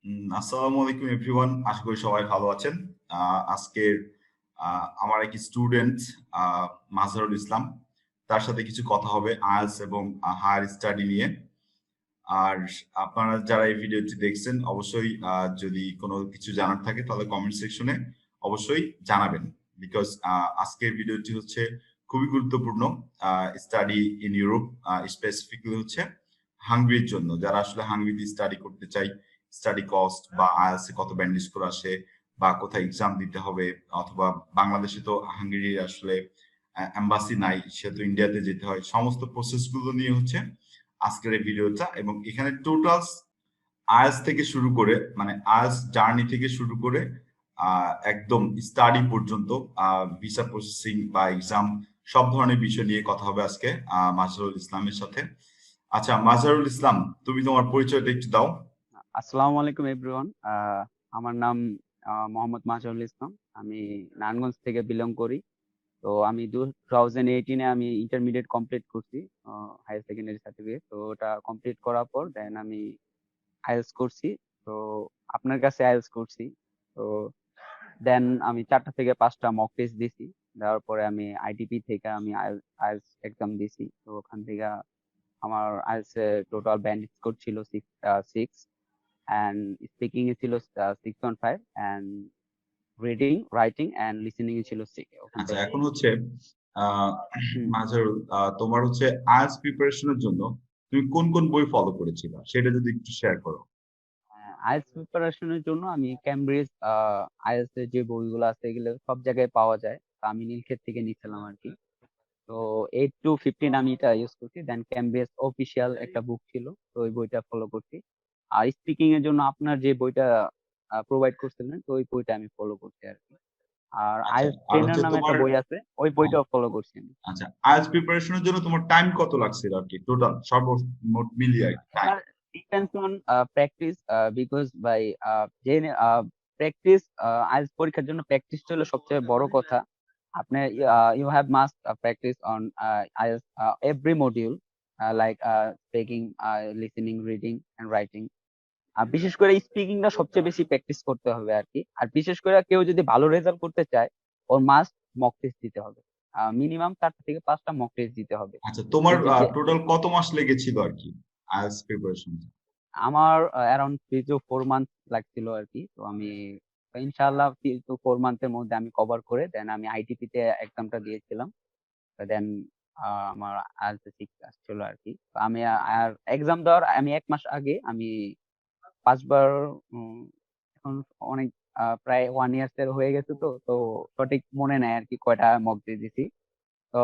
আসসালামু আলাইকুম এভরিওয়ান, আশা করি সবাই ভালো আছেন। আজকের আমার এক স্টুডেন্ট মাজহারুল ইসলাম, তার সাথে কিছু কথা হবে আইএলটিএস এবং হায়ার স্টাডি নিয়ে। আর আপনারা যারা এই ভিডিওটি দেখছেন অবশ্যই যদি কোনো কিছু জানার থাকে তাহলে কমেন্ট সেকশনে অবশ্যই জানাবেন, বিকজ আজকের ভিডিওটি হচ্ছে খুবই গুরুত্বপূর্ণ। স্টাডি ইন ইউরোপ, স্পেসিফিকলি হচ্ছে হাঙ্গেরির জন্য, যারা আসলে হাঙ্গেরিতে স্টাডি করতে চাই। স্টাডি কস্ট বা আইএলটিএস কত ব্যান্ড স্কোর আসে বা কোথায় এক্সাম দিতে হবে, অথবা বাংলাদেশে তো হাঙ্গেরির আসলে এম্বাসি নাই, সেহেতু ইন্ডিয়াতে যেতে হয়, সমস্ত প্রসেস গুলো নিয়ে হচ্ছে আজকের এই ভিডিওটা। এবং এখানে টোটাল আইএলটিএস থেকে শুরু করে, মানে আইএলটিএস জার্নি থেকে শুরু করে একদম স্টাডি পর্যন্ত, ভিসা প্রসেসিং বা এক্সাম, সব ধরনের বিষয় নিয়ে কথা হবে আজকে মাজহারুল ইসলামের সাথে। আচ্ছা মাজহারুল ইসলাম, তুমি তোমার পরিচয়টা একটু দাও। আসসালামু আলাইকুম এভরিওয়ান। আমার নাম মোহাম্মদ মাজহারুল ইসলাম। আমি নারায়ণগঞ্জ থেকে বিলং করি। তো আমি 2018 আমি ইন্টারমিডিয়েট কমপ্লিট করছি, হায়ার সেকেন্ডারি সার্টিফিকেট। তো ওটা কমপ্লিট করার পর দেন আমি আইএলটিএস করছি। তো আপনার কাছে আইএলটিএস করছি। তো দেন আমি 4টা থেকে 5টা মক টেস্ট দিছি। দেওয়ার পরে আমি আইডিপি থেকে আমি আইএলটিএস এক্সাম দিছি। তো ওখান থেকে আমার আইএলটিএস এর টোটাল ব্যান্ড স্কোর ছিল 6 and speaking এ ছিল 6.5 and reading, writing and listening এ ছিল 6 ওখান আচ্ছা, থেকে। এখন হচ্ছে আহ হুম, মাজহারুল, তোমার হচ্ছে আইএলটিএস প্রিপারেশনের জন্য তুমি কোন কোন বই ফলো করেছিলা সেটা যদি একটু শেয়ার করো। আইএলটিএস প্রিপারেশনের জন্য আমি ক্যামব্রিজ আইএলটিএস এর যে বইগুলো আছে এগুলো সব জায়গায় পাওয়া যায়। তো আমি নীলক্ষেত থেকে নিছিলাম আর কি। তো 8 to 15 আমি এটা ইউজ করছি। দেন ক্যামব্রিজ অফিসিয়াল একটা বুক ছিল, তো ওই বইটা ফলো করছি। আর স্পিকিং এর জন্য আপনার যে বইটা প্রোভাইড করছিলেন, তো ওই বইটা আমি ফলো করছি আর কি। আর আচ্ছা, আইএলটিএস আর ট্রেনার হচ্ছে নামে তোমার, একটা বই আছে, ওই হ্যাঁ, বইটাও ফলো করছি আমি। আচ্ছা, আইএলটিএস প্রিপারেশনের জন্য তোমার টাইম কত লাগছিল আর কি, টোটাল সর্বমোট মিলিয়ে আর কি টাইম? এবার depends on practice, because by যে প্র্যাকটিস, আইএলটিএস পরীক্ষার জন্য প্র্যাকটিসটা হলো সবচেয়ে বড় কথা। আপনি you have must practice on IELTS every module, like speaking, listening, reading and writing. বিশেষ করে স্পিকিংটা সবচেয়ে বেশি প্র্যাকটিস করতে হবে আর কি। আর বিশেষ করে কেউ যদি ভালো রেজাল্ট করতে চায়, ওর মাস্ট মক টেস্ট দিতে হবে। মিনিমাম 4টা থেকে 5টা মক টেস্ট দিতে হবে। আচ্ছা, তোমার যদি টোটাল কত মাস লেগেছিল আর কি আইএলটিএস প্রিপারেশন? আমার অ্যারাউন্ড 3 to 4 মান্থ লাগছিল আর কি। তো আমি ইনশাআল্লাহ 3 to 4 মান্থের মধ্যে আমি কভার করে দেন আমি আইটিপি তে এক্সামটা দিয়েছিলাম। দেন আমার আইএলটিএস সিক্স আসছিল আর কি। তো আমি আর এক্সাম দেওয়ার আমি 1 মাস আগে আমি 5বার, এখন অনেক প্রায় 1 ইয়ার্স এর হয়ে গেছে। তো তো সঠিক মনে নাই আর কি কয়টা মক দিয়ে দিছি। তো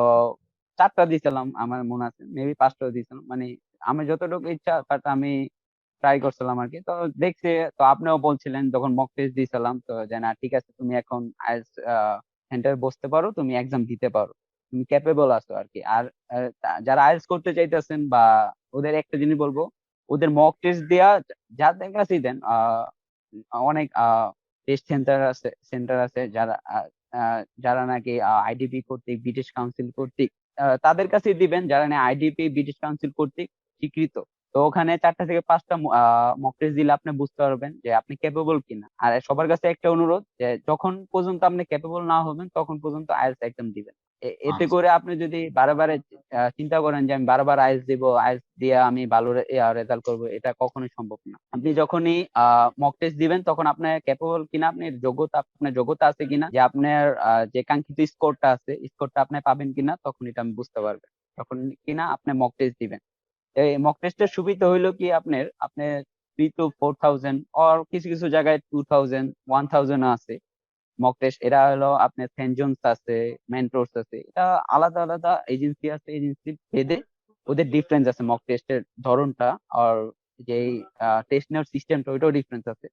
4টা দিয়েছিলাম আমার মনে আছে, মেবি 5টাও দিয়েছিলাম। মানে আমি যতটুকু ইচ্ছা তাতে আমি ট্রাই করছিলাম আর কি। তো দেখছি, তো আপনিও বলছিলেন যখন মক টেস্ট দিয়েছিলাম, তো যে না ঠিক আছে, তুমি এখন আইএলটিএস সেন্টার বসতে পারো, তুমি এক্সাম দিতে পারো, তুমি ক্যাপেবল আছো আর কি। আর যারা আইএলটিএস করতে চাইতেছেন বা ওদের একটা জিনিস বলবো, ওদের মক টেস্ট দেয়া যাদের কাছেই দেন, অনেক টেস্ট সেন্টার আছে যারা যারা নাকি আইডিপি কর্তৃক, ব্রিটিশ কাউন্সিল কর্তৃক, তাদের কাছে দিবেন যারা নাকি আইডিপি ব্রিটিশ কাউন্সিল কর্তৃক স্বীকৃত। তো ওখানে 4টা থেকে 5টা মক টেস্ট দিলে আপনি বুঝতে পারবেন যে আপনি ক্যাপেবল কিনা। আর সবার কাছে একটা অনুরোধ, যে যখন পর্যন্ত আপনি ক্যাপেবল না হবেন তখন পর্যন্ত আইএলটিএস এক্সাম দিবেন। এতে আচ্ছা, করে আপনি যদি বারে বারে চিন্তা করেন যে আমি বারবার আইএলটিএস দিব, আইএলটিএস দিয়ে আমি ভালো রেজাল্ট করবো, এটা কখনোই সম্ভব না। আপনি যখনই মক টেস্ট দিবেন তখন আপনার ক্যাপেবল কিনা, আপনার যোগ্যতা আছে কিনা, যে আপনার যে কাঙ্ক্ষিত স্কোরটা আছে, স্কোরটা আপনি পাবেন কিনা, তখন এটা আমি বুঝতে পারবেন। তখন কিনা আপনি মক টেস্ট দিবেন। এই মক টেস্টের সুবিধা হইলো কি, আপনি 3 to 4 thousand, আর কিছু কিছু জায়গায় 2,000, 1,000 আছে মক টেস্ট। এরা হলো আপনার সেন্ট জোন্স আছে, মেন্টরস আছে, এটা আলাদা আলাদা এজেন্সি আছে, এজেন্সি ভেদে ওদের ডিফারেন্স আছে মক টেস্টের ধরনটা। আর যেই টেস্ট নেওয়ার সিস্টেমটা, ওইটাও ডিফারেন্স আছে।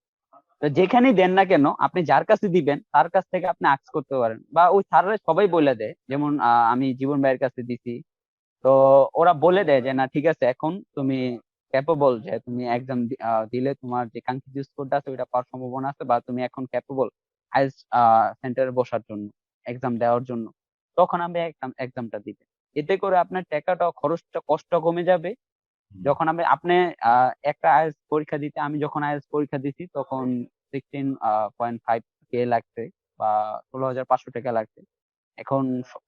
তো যেখানেই দেন না কেন, আপনি যার কাছে দিবেন তার কাছ থেকে আপনি আস্ক করতে পারেন, বা ওই স্যাররা সবাই বলে দেয়। যেমন আমি জীবন ভাইয়ের কাছে দিছি, তো ওরা বলে দেয় যে না ঠিক আছে, এখন তুমি ক্যাপেবল, যে তুমি এক্সাম দিলে তোমার যে কাঙ্ক্ষিত স্কোরটা আছে ওইটা পাওয়ার সম্ভাবনা আছে, বা তুমি এখন ক্যাপেবল আইএলটিএস সেন্টারে বসার জন্য, এক্সাম দেওয়ার জন্য। তখন আমি এক্সামটা দিবে। এতে করে আপনার টাকাটা, খরচটা, কষ্ট কমে যাবে। হুম। যখন আপনি একটা আইএলটিএস পরীক্ষা দিতে, আমি যখন আইএলটিএস পরীক্ষা দিছি তখন 16.5K লাগছে বা 16,500 টাকা লাগছে। এখন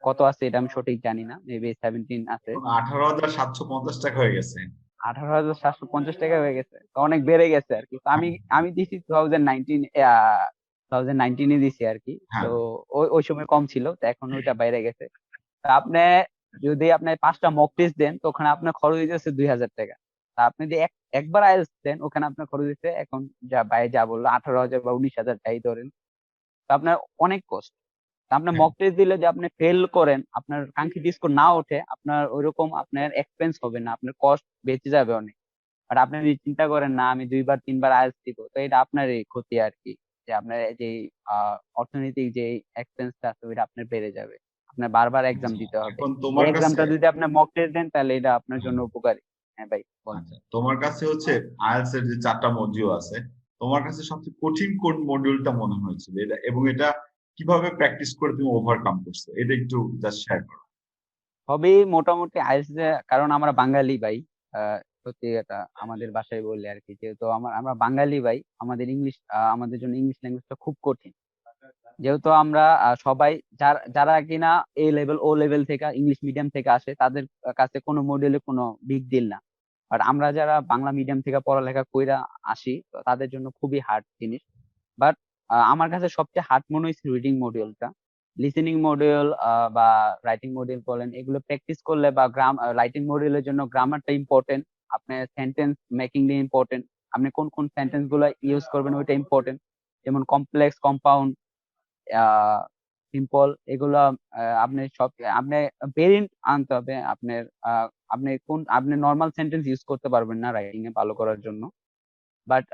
কত আছে এটা আমি সঠিক জানি না, মেবি 17 আছে। 18,750 টাকা হয়ে গেছে। 18,750 টাকা হয়ে গেছে, তো অনেক বেড়ে গেছে আর কি। তো হ্যাঁ, আমি দিছি 2019 দিছি আর কি। তো হ্যাঁ, ওই সময় কম ছিল, তো এখন ওইটা বাইরে গেছে। তা আপনি যদি আপনি 5টা মক টেস্ট দেন, তো ওখানে আপনার খরচ হইতেছে 2,000 টাকা। তা আপনি যদি একবার আইএলটিএস দেন, ওখানে আপনার খরচ হচ্ছে এখন যা ভাই যা বললো 18,000 বা 19,000 টাই ধরেন। তো আপনার অনেক কষ্ট। আপনার হ্যাঁ। মক টেস্ট দিলে যে আপনি ফেল করেন, আপনার কাঙ্ক্ষিত স্কোর না ওঠে, আপনার ওইরকম আপনার এক্সপেন্স হবে না, আপনার কস্ট বেঁচে যাবে অনেক। আর আপনি যদি চিন্তা করেন না আমি 2বার 3বার আইএলটিএস দিব, তো এটা আপনারই ক্ষতি আর কি। যে আপনার যে অর্থনৈতিক যে এক্সপেন্সটা আছে ওইটা আপনার বেড়ে যাবে, আপনার বারবার এক্সাম আচ্ছা, দিতে হবে। এখন এই তোমার কাছে, এক্সামটা যদি আপনি মক টেস্ট দেন তাহলে এটা আপনার হ্যাঁ, জন্য উপকারী। হ্যাঁ ভাই বলেন। আচ্ছা, তোমার কাছে হচ্ছে আইএলটিএস এর যে 4টা মডিউল আছে, তোমার কাছে সবচেয়ে কঠিন কোন মডিউলটা মনে হয়েছিল এটা, এবং এটা কিভাবে প্র্যাকটিস করে তুমি ওভারকাম করছো, এটা একটু জাস্ট শেয়ার করো। হবে মোটামুটি আইএলটিএস, কারণ আমরা বাঙালি ভাই। সত্যি এটা আমাদের ভাষায় বললে আর কি, যেহেতু আমরা বাঙালি ভাই, আমাদের ইংলিশ, আমাদের জন্য ইংলিশ ল্যাঙ্গুয়েজটা খুব কঠিন। যেহেতু আমরা সবাই যারা কিনা এ লেভেল ও লেভেল থেকে ইংলিশ মিডিয়াম থেকে আসে, তাদের কাছে কোনো মডিউলে কোনো বিগ ডিল না। বাট আমরা যারা বাংলা মিডিয়াম থেকে পড়ালেখা কইরা আসি, তো তাদের জন্য খুবই হার্ড জিনিস। বাট আমার কাছে সবচেয়ে হার্ড মনে হয়েছে রিডিং মডিউলটা। লিসেনিং মডিউল বা রাইটিং মডিউল বলেন, এগুলো প্র্যাকটিস করলে বা রাইটিং মডিউলের জন্য গ্রামারটা ইম্পর্টেন্ট, আপনার সেন্টেন্স মেকিং ইম্পর্টেন্ট, আপনি কোন কোন সেন্টেন্স গুলো ইউজ করবেন ওইটা ইম্পর্টেন্ট। যেমন কমপ্লেক্স, কম্পাউন্ড, সিম্পল, এগুলো আপনি সব আপনি ভেরিয়েন্ট আনতে হবে আপনার। আপনি নর্মাল সেন্টেন্স ইউজ করতে পারবেন না রাইটিং এ ভালো করার জন্য। বাট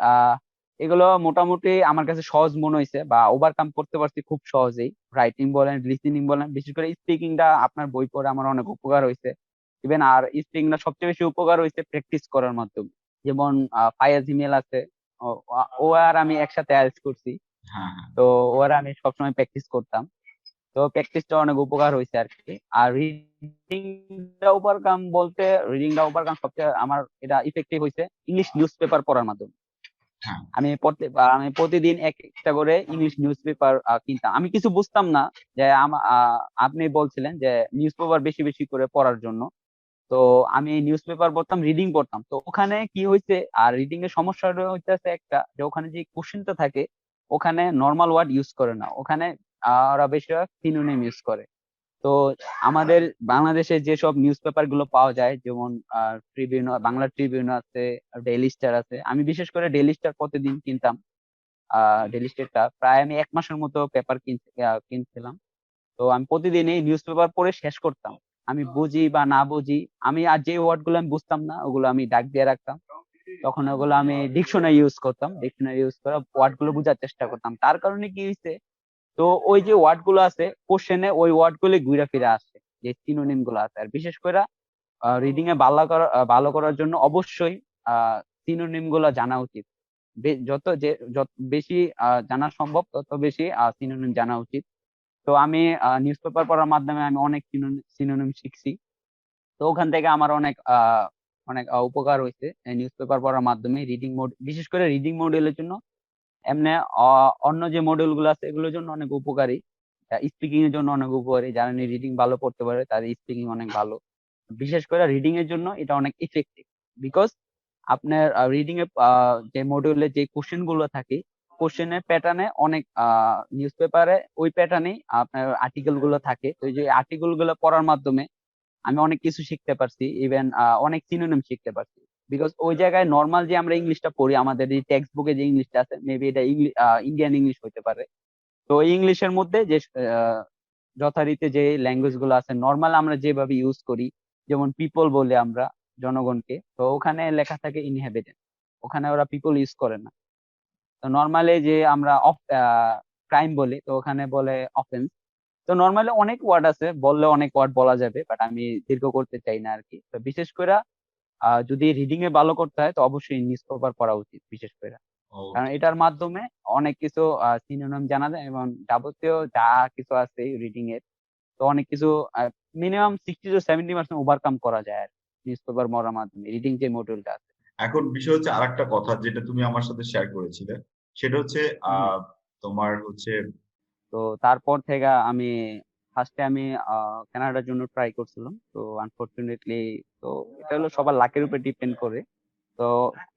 এগুলো মোটামুটি আমার কাছে সহজ মনে হয়েছে বা ওভারকাম করতে পারছি খুব সহজেই। রাইটিং বলেন, লিসেনিং বলেন, বিশেষ করে স্পিকিংটা আপনার বই পড়ে আমার অনেক উপকার হয়েছে। ইভেন আর স্পিকিংটা সবচেয়ে বেশি উপকার হয়েছে প্র্যাকটিস করার মাধ্যমে। যেমন ফায়াজ ইমেল আছে, ও আর আমি একসাথে আইএলটিএস করছি। হ্যাঁ, হ্যাঁ। তো ও আর আমি সবসময় প্র্যাকটিস করতাম। তো প্র্যাকটিসটা অনেক উপকার হয়েছে আর কি। আর রিডিংটা ওভারকাম সবচেয়ে আমার এটা ইফেক্টিভ হয়েছে ইংলিশ নিউজ পেপার পড়ার মাধ্যমে। হ্যাঁ, আমি প্রতিদিন একটা করে ইংলিশ নিউজ পেপার কিনতাম। আমি কিছু বুঝতাম না, যে আপনি বলছিলেন যে নিউজ পেপার বেশি বেশি করে পড়ার জন্য। তো আমি নিউজ পেপার পড়তাম, রিডিং পড়তাম। তো ওখানে কি হয়েছে, আর রিডিং এর সমস্যাটা হইতেছে একটা, যে ওখানে যে কোশ্চেনটা থাকে ওখানে নর্মাল ওয়ার্ড ইউজ করে না, ওখানে ওরা বেশিরভাগ সিনোনিম ইউজ করে। তো আমাদের বাংলাদেশে যেসব নিউজ পেপার গুলো পাওয়া যায়, যেমন ট্রিবিউন, বাংলা ট্রিবিউন আছে, ডেইলি স্টার আছে। আমি বিশেষ করে ডেইলি স্টার প্রতিদিন কিনতাম। ডেইলি স্টারটা প্রায় আমি 1 মাসের মতো পেপার কিনছিলাম। তো আমি প্রতিদিন এই নিউজ পেপার পড়ে শেষ করতাম। আমি বুঝি বা না বুঝি, আমি আর যে ওয়ার্ড গুলো আমি বুঝতাম না ওগুলো আমি দাগ দিয়ে রাখতাম। তখন ওগুলো আমি ডিকশনারি ইউজ করতাম, ডিকশনারি ইউজ করে ওয়ার্ড গুলো বোঝার চেষ্টা করতাম। তার কারণে কি হয়েছে, তো ওই যে ওয়ার্ড গুলো আছে কোশ্চেনে, ওই ওয়ার্ড গুলো ঘুরে ফিরে আসছে, যে সিনোনিম গুলো আছে। আর বিশেষ করে রিডিং এ ভালো করার জন্য অবশ্যই সিনোনিম গুলো জানা উচিত। যত বেশি জানা সম্ভব তত বেশি সিনোনিম জানা উচিত। তো আমি নিউজ পেপার পড়ার মাধ্যমে আমি অনেক সিনোনিম শিখছি। তো ওখান থেকে আমার অনেক উপকার হয়েছে নিউজ পেপার পড়ার মাধ্যমে। বিশেষ করে রিডিং মডিউলের জন্য। এমনি অন্য যে মডিউল গুলো আছে এগুলোর জন্য অনেক উপকারী। স্পিকিং এর জন্য অনেক উপকারী, যারা রিডিং ভালো পড়তে পারে তাদের স্পিকিং অনেক ভালো। বিশেষ করে রিডিং এর জন্য এটা অনেক ইফেক্টিভ। বিকজ আপনার রিডিং এ যে মডিউলে যে কোশ্চেন গুলো থাকে, কোশ্চেনের প্যাটার্নে অনেক নিউজ পেপারে ওই প্যাটার্নেই আপনার আর্টিকেল গুলো থাকে। তো এই যে আর্টিকেল গুলো পড়ার মাধ্যমে আমি অনেক কিছু শিখতে পারছি, ইভেন অনেক সিনোনিম শিখতে পারছি। বিকজ ওই জায়গায় নর্মাল যে আমরা ইংলিশটা পড়ি, আমাদের এই টেক্সট বুকে যে ইংলিশটা আছে, মেবি এটা ইন্ডিয়ান ইংলিশ হতে পারে। তো এই ইংলিশের মধ্যে যে আহ, যথারীতি যে ল্যাঙ্গুয়েজ গুলো আছে নর্মাল আমরা যেভাবে ইউজ করি, যেমন পিপল বলে আমরা জনগণকে, তো ওখানে লেখা থাকে ইনহ্যাবিটেন্ট, ওখানে ওরা পিপল ইউজ করে না। তো নর্মালি যে আমরা ক্রাইম বলি, তো ওখানে বলে অফেন্স। তো নর্মালি অনেক ওয়ার্ড আছে, বললে অনেক ওয়ার্ড বলা যাবে, বাট আমি দীর্ঘ করতে চাই না আর কি। তো বিশেষ করে যদি রিডিং এ ভালো করতে হয় তো অবশ্যই নিউজ পেপার পড়া উচিত বিশেষ করে। কারণ ওকে। এটার মাধ্যমে অনেক কিছু সিনোনিম জানা যায়, এবং যাবতীয় যা কিছু আছে রিডিং এর, তো অনেক কিছু মিনিমাম 60 to 70% ওভারকাম করা যায় আর নিউজ পেপার পড়ার মাধ্যমে রিডিং যে মডিউলটা আছে। এখন বিষয় হচ্ছে আরেকটা কথা যেটা তুমি আমার সাথে শেয়ার করেছিলে, সেটা হচ্ছে হুম। তোমার হচ্ছে তো তারপর থেকে আমি ফার্স্টে আমি কানাডার জন্য ট্রাই করছিলাম। তো আনফরচুনেটলি, তো এটা হলো সবার লাকের উপর ডিপেন্ড করে। তো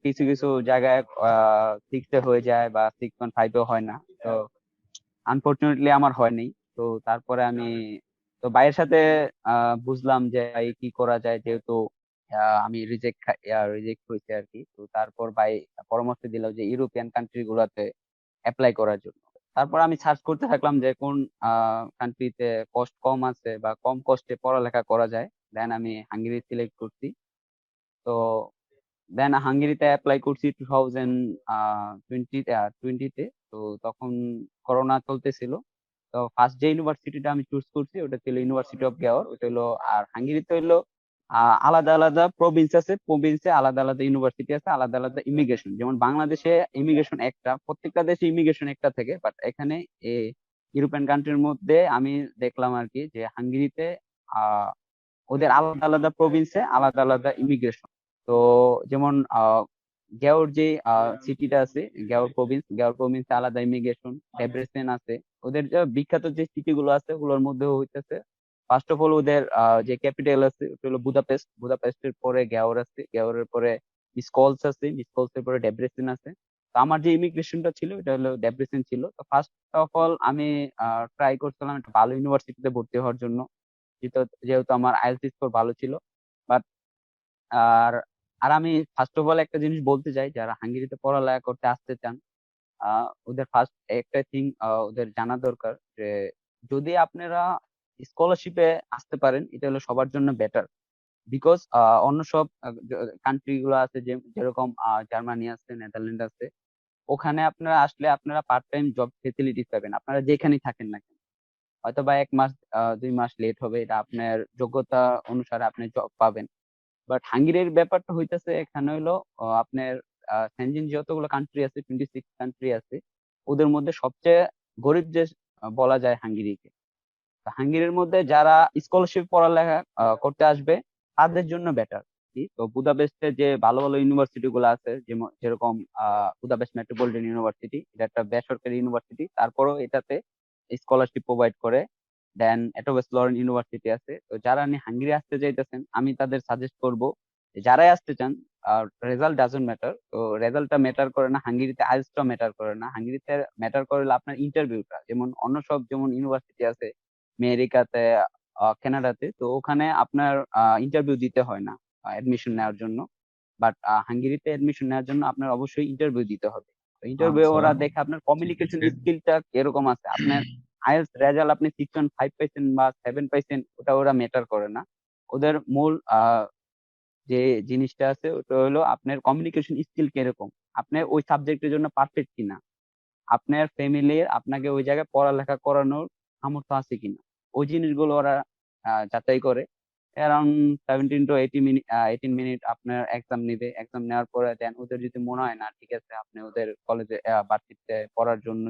কিছু কিছু জায়গায় 6 এ হয়ে যায় বা 6.5 এও হয় না। তো আনফরচুনেটলি আমার হয়নি। তো তারপরে আমি তো ভাইয়ের সাথে বুঝলাম যে ভাই কি করা যায়, যেহেতু আমি রিজেক্ট হয়েছে আর কি। তো তারপর ভাই পরামর্শ দিল যে ইউরোপিয়ান কান্ট্রি গুলাতে অ্যাপ্লাই করার জন্য। তারপর আমি সার্চ করতে থাকলাম যে কোন কান্ট্রিতে কস্ট কম আছে বা কম কস্টে পড়ালেখা করা যায়। দেন আমি হাঙ্গেরি সিলেক্ট করছি। তো দেন হাঙ্গেরিতে অ্যাপ্লাই করছি 2020 তে। তো তখন করোনা চলতেছিল। তো ফার্স্ট যে ইউনিভার্সিটিটা আমি চুজ করছি ওটা ছিল ইউনিভার্সিটি অফ গেওর, ওটা হলো। আর হাঙ্গেরিতে হলো আলাদা আলাদা প্রভিন্স আছে, প্রভিন্সে আলাদা আলাদা ইউনিভার্সিটি আছে, আলাদা আলাদা ইমিগ্রেশন। যেমন বাংলাদেশে ইমিগ্রেশন একটা, প্রত্যেকটা দেশে ইমিগ্রেশন একটা থেকে, বাট এখানে ইউরোপিয়ান কান্ট্রির মধ্যে আমি দেখলাম আর কি যে হাঙ্গেরিতে আহ ওদের আলাদা আলাদা প্রভিন্সে আলাদা আলাদা ইমিগ্রেশন। তো যেমন গেওর যে সিটিটা আছে, গেওর প্রভিন্সে আলাদা ইমিগ্রেশন, ডেব্রেসেন আছে। ওদের যে বিখ্যাত যে সিটি গুলো আছে ওগুলোর মধ্যে হইতেছে ফার্স্ট অফ অল ওদের যে ক্যাপিটাল আছে ওটা হলো বুদাপেস্ট, বুদাপেস্টের পরে গেওর আছে, গেওরের পরে মিসকলস আছে, মিসকলসের পরে ডেব্রেসেন আছে। তো আমার যে ইমিগ্রেশনটা ছিল এটা হলো ডেব্রেসেন ছিল। তো ফার্স্ট অফ অল আমি ট্রাই করছিলাম একটা ভালো ইউনিভার্সিটিতে ভর্তি হওয়ার জন্য, যেহেতু যেহেতু আমার আইএলটিএস স্কোর ভালো ছিল। বাট আর আর আমি ফার্স্ট অফ অল একটা জিনিস বলতে চাই, যারা হাঙ্গেরিতে পড়ালেখা করতে আসতে চান, ওদের ফার্স্ট একটা থিং ওদের জানা দরকার যে যদি আপনারা স্কলারশিপে আসতে পারেন এটা হলো সবার জন্য বেটার। বিকজ অন্য সব কান্ট্রি গুলো আছে, যেরকম জার্মানি আছে, নেদারল্যান্ড আছে, ওখানে আপনারা আসলে আপনারা পার্ট টাইম জব ফেসিলিটিস পাবেন আপনারা যেখানেই থাকেন না কেন। হয়তো বা 1 মাস 2 মাস লেট হবে, এটা আপনার যোগ্যতা অনুসারে আপনি জব পাবেন। বাট হাঙ্গেরির ব্যাপারটা হইতেছে এখানে হলো আপনার সেনজেন যতগুলো কান্ট্রি আছে, 26 কান্ট্রি আছে, ওদের মধ্যে সবচেয়ে গরিব দেশ বলা যায় হাঙ্গেরিকে। তো হাঙ্গেরির মধ্যে যারা স্কলারশিপ পড়ালেখা করতে আসবে তাদের জন্য বেটার। তো বুদাপেস্টে যে ভালো ভালো ইউনিভার্সিটি গুলো আছে, যেরকম বুদাপেস্ট মেট্রোপলিটন ইউনিভার্সিটি, এটা একটা বেসরকারি ইউনিভার্সিটি, তারপরও এটাতে স্কলারশিপ প্রোভাইড করে। দেন এটোবেস লরেন ইউনিভার্সিটি আছে। তো যারা হাঙ্গেরি আসতে চাইতেছেন আমি তাদের সাজেস্ট করব যারাই আসতে চান, রেজাল্ট ডাজন্ট ম্যাটার। তো রেজাল্টটা ম্যাটার করে না, হাঙ্গেরিতে আইএলটিএসটা ম্যাটার করে না, হাঙ্গেরিতে ম্যাটার করে হলো আপনার ইন্টারভিউটা। যেমন অন্য সব যেমন ইউনিভার্সিটি আছে আমেরিকাতে, কানাডাতে, তো ওখানে আপনার ইন্টারভিউ দিতে হয় না অ্যাডমিশন নেওয়ার জন্য। বাট হাঙ্গেরিতে অ্যাডমিশন নেওয়ার জন্য আপনার অবশ্যই ইন্টারভিউ দিতে হবে। ইন্টারভিউ আচ্ছা, ওরা দেখে আপনার ঠিক কমিউনিকেশন আছে। স্কিলটা কিরকম আছে। আপনার আইএলটিএস রেজাল্ট আপনি 6.5 পাইছেন বা 7 পাইছেন ওটা ওরা ম্যাটার করে না। ওদের মূল যে জিনিসটা আছে ওটা হলো আপনার কমিউনিকেশন স্কিল কিরকম, আপনি ওই সাবজেক্টের জন্য পারফেক্ট কিনা, আপনার ফ্যামিলির আপনাকে ওই জায়গায় পড়ালেখা করানোর সামর্থ্য আছে কিনা, ওই জিনিসগুলো ওরা যাচাই করে। অ্যারাউন্ড 17 to 18 মিনিট 18 মিনিট আপনার এক্সাম নিবে। এক্সাম নেওয়ার পরে দেন ওদের যদি মনে হয় না ঠিক আছে আপনি ওদের কলেজে ভার্সিটিতে পড়ার জন্য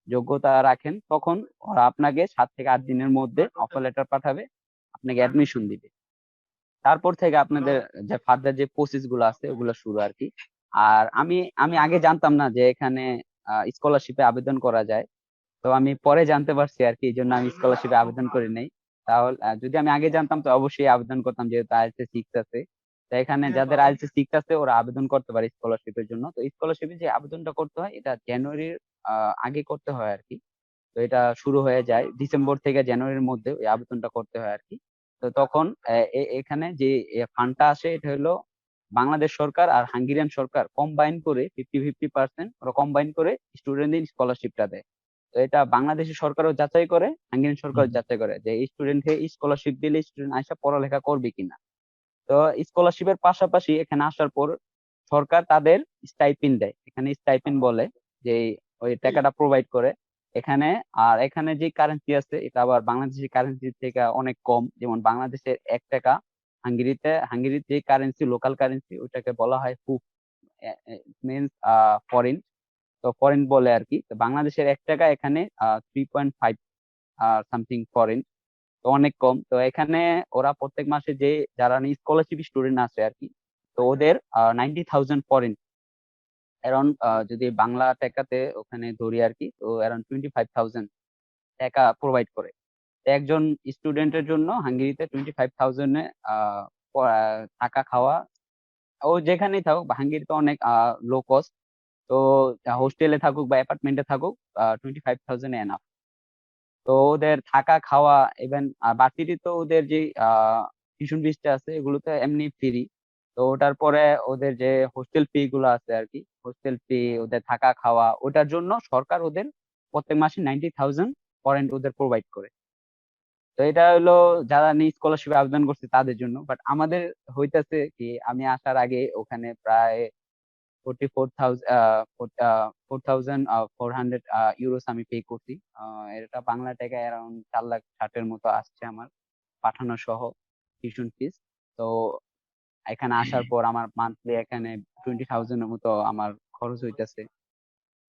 যোগ্যতা রাখেন, তখন ওরা আপনাকে 7 থেকে 8 দিনের মধ্যে অফার লেটার পাঠাবে, আপনাকে অ্যাডমিশন দিবে। তারপর থেকে আপনাদের যে ফার্দার যে প্রসেস গুলো আছে ওগুলো শুরু আর কি। আর আমি আমি আগে জানতাম না যে এখানে স্কলারশিপে আবেদন করা যায়। তো আমি পরে জানতে পারছি আর কি, এই জন্য আমি স্কলারশিপে আবেদন করি নাই। তাহলে যদি আমি আগে জানতাম তো অবশ্যই আবেদন করতাম, যেহেতু আইএলটিএস 6 আছে। তো এখানে যাদের আইএলটিএস 6 আছে ওরা আবেদন করতে পারে স্কলারশিপের জন্য। তো স্কলারশিপে যে আবেদনটা করতে হয় এটা জানুয়ারির আগে করতে হয় আর কি। তো এটা শুরু হয়ে যায় ডিসেম্বর থেকে জানুয়ারির মধ্যে ওই আবেদনটা করতে হয় আর কি। তো তখন এখানে যে ফান্ডটা আসে এটা হলো বাংলাদেশ সরকার আর হাঙ্গেরিয়ান সরকার কম্বাইন করে 50-50% ওরা কম্বাইন করে স্টুডেন্টদের স্কলারশিপটা দেয়। তো এটা বাংলাদেশের সরকারও যাচাই করে, হাঙ্গেরিয়ান সরকারও যাচাই করে যে এই স্টুডেন্টকে স্কলারশিপ দিলে স্টুডেন্ট আইসা পড়ালেখা করবে কিনা। তো স্কলারশিপের পাশাপাশি এখানে আসার পর সরকার তাদের স্টাইপেন্ড দেয়, এখানে স্টাইপেন্ড বলে যে ওই টাকাটা প্রোভাইড করে এখানে। আর এখানে যে কারেন্সি আছে এটা আবার বাংলাদেশের কারেন্সি থেকে অনেক কম। যেমন বাংলাদেশের 1 টাকা হাঙ্গেরির যে কারেন্সি, লোকাল কারেন্সি, ওইটাকে বলা হয় হুপ, মিনস ফরেন। তো ফরেন বলে আর কি। তো বাংলাদেশের 1 টাকা এখানে 3.5 সামথিং ফরেন। তো অনেক কম। তো এখানে ওরা প্রত্যেক মাসে যে যারা স্কলারশিপ স্টুডেন্ট আছে আর কি, তো ওদের 90,000 ফরেন, অ্যারাউন্ড যদি বাংলা টাকাতে ওখানে ধরি আর কি, তো অ্যারাউন্ড 25,000 টাকা প্রোভাইড করে। তো একজন স্টুডেন্টের জন্য হাঙ্গেরিতে 25,000 এ থাকা খাওয়া, ও যেখানেই থাকুক, হাঙ্গেরিতে অনেক লো কস্ট। তো হোস্টেলে থাকুক বা অ্যাপার্টমেন্টে থাকুক, 25,000 এনাফ। তো ওদের থাকা খাওয়া, ইভেন ভার্সিটি তো ওদের যে টিউশন ফিসটা আছে এগুলো তো এমনি ফ্রি। তো ওটার পরে ওদের যে হোস্টেল ফি গুলো আছে আর কি, হোস্টেল ফি, ওদের থাকা খাওয়া, ওটার জন্য সরকার ওদের প্রত্যেক মাসে 90,000 ফরেন ওদের প্রোভাইড করে। তো এটা হলো যারা স্কলারশিপ আবেদন করছে তাদের জন্য। বাট আমাদের হইতাছে কি, আমি আসার আগে ওখানে প্রায় 4,400 ইউরোস আমি পে করছি। এটা বাংলা টাকায় অ্যারাউন্ড 4,60,000 মতো আসছে আমার, পাঠানো সহ টিউশন ফিস। তো এখানে আসার পর আমার মান্থলি এখানে 20,000 এর মতো আমার খরচ হইতাছে,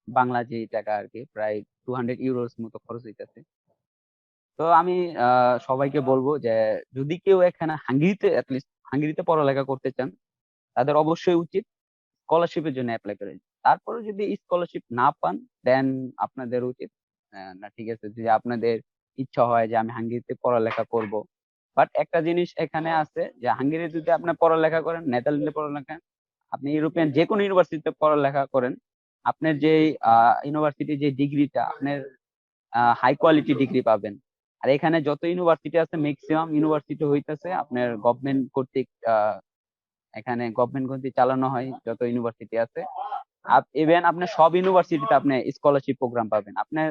বাংলা যে টাকা আর কি, প্রায় 200 ইউরোস মতো খরচ হইতাছে। তো আমি সবাইকে বলবো যে যদি কেউ এখানে হাঙ্গেরিতে অ্যাটলিস্ট হাঙ্গেরিতে পড়ালেখা করতে চান, তাদের অবশ্যই উচিত স্কলারশিপের জন্য অ্যাপ্লাই করে। তারপরে যদি স্কলারশিপ না পান, দেন আপনাদের উচিত না, ঠিক আছে, যদি আপনাদের ইচ্ছা হয় যে আমি হাঙ্গেরিতে পড়ালেখা করব। বাট একটা জিনিস এখানে আছে যে হাঙ্গেরি যদি আপনি পড়ালেখা করেন, নেদারল্যান্ডে পড়ালেখা, আপনি ইউরোপিয়ান যে কোনো ইউনিভার্সিটিতে পড়ালেখা করেন, আপনার যে ইউনিভার্সিটি যে ডিগ্রিটা, আপনার হাই কোয়ালিটি ডিগ্রি পাবেন। আর এখানে যত ইউনিভার্সিটি আছে, ম্যাক্সিমাম ইউনিভার্সিটি হইতেছে আপনার গভর্নমেন্ট কর্তৃক, এখানে গভর্নমেন্ট কর্তৃক চালানো হয় যত ইউনিভার্সিটি আছে। ইভেন আপনার সব ইউনিভার্সিটিতে আপনি স্কলারশিপ প্রোগ্রাম পাবেন। আপনার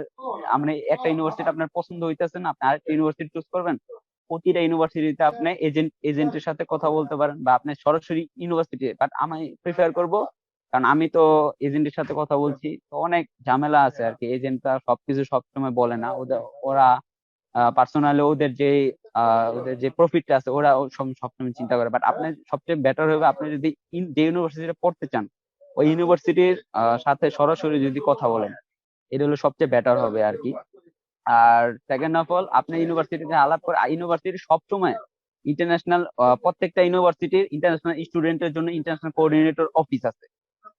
আপনি একটা ইউনিভার্সিটি আপনার পছন্দ হইতেছে না, আপনি আরেকটা ইউনিভার্সিটি চুজ করবেন, প্রতিটা ইউনিভার্সিটিতে আপনি এজেন্টের সাথে কথা বলতে পারেন, বা আপনি সরাসরি ইউনিভার্সিটি। বাট আমি প্রিফার করব, কারণ আমি তো এজেন্টের সাথে কথা বলছি, তো অনেক ঝামেলা আছে আর কি। এজেন্টরা সবকিছু সবসময় বলে না, ওরা পার্সোনালি ওদের যে প্রফিটটা আছে ওরা সবসময় চিন্তা করে। বাট আপনি সবচেয়ে বেটার হবে, আপনি যদি যে ইউনিভার্সিটিতে পড়তে চান ওই ইউনিভার্সিটির সাথে সরাসরি যদি কথা বলেন, এটা হলো সবচেয়ে বেটার হবে আর কি। আর সেকেন্ড অফ অল, আপনি ইউনিভার্সিটিতে আলাপ করে, ইউনিভার্সিটি সবসময় ইন্টারন্যাশনাল, প্রত্যেকটা ইউনিভার্সিটির ইন্টারন্যাশনাল স্টুডেন্টের জন্য ইন্টারন্যাশনাল কোঅর্ডিনেটর অফিস আছে।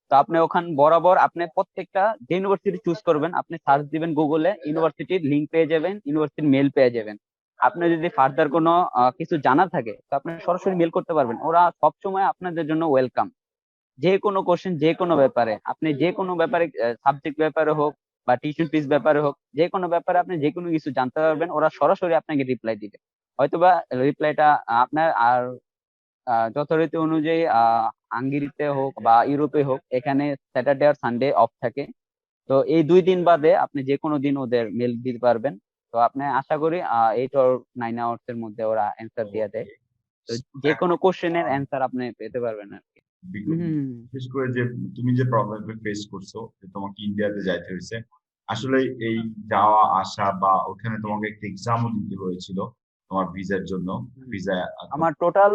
তো আপনি ওখান বরাবর আপনি প্রত্যেকটা যে ইউনিভার্সিটি চুজ করবেন, আপনি সার্চ দিবেন গুগলে, ইউনিভার্সিটির লিঙ্ক পেয়ে যাবেন, ইউনিভার্সিটির মেল পেয়ে যাবেন। আপনি যদি ফার্দার কোনো কিছু জানার থাকে, তো আপনি সরাসরি মেল করতে পারবেন, ওরা সবসময় আপনাদের জন্য ওয়েলকাম। যে কোনো কোশ্চেন, যে কোনো ব্যাপারে, আপনি যে কোনো ব্যাপারে, সাবজেক্ট ব্যাপারে হোক বা টিউশন ফিস ব্যাপারে হোক, যে কোনো ব্যাপারে আপনি যে কোনো কিছু জানতে পারবেন, ওরা সরাসরি আপনাকে রিপ্লাই দিবে। হয়তোবা রিপ্লাইটা আপনার আর যথারীতি অনুযায়ী হাঙ্গেরিতে হোক বা ইউরোপে হোক, এখানে স্যাটারডে আর সানডে অফ থাকে। তো এই 2 দিন বাদে আপনি যে কোনো দিন ওদের মেল দিতে পারবেন। তো আপনি আশা করি 8 or 9 আওয়ার্স এর মধ্যে ওরা অ্যান্সার দিয়ে দেয়। তো যে কোনো কোশ্চেনের অ্যান্সার আপনি পেতে পারবেন আর কি। হুম। বিশেষ করে যে তুমি যে প্রবলেমটা ফেস করছো, যে তোমাকে ইন্ডিয়াতে যাইতে হয়েছে, আসলে এই যাওয়া আসা বা ওখানে তোমাকে একটা এক্সামও দিতে হয়েছিল তোমার ভিসার জন্য। ভিসা আমার টোটাল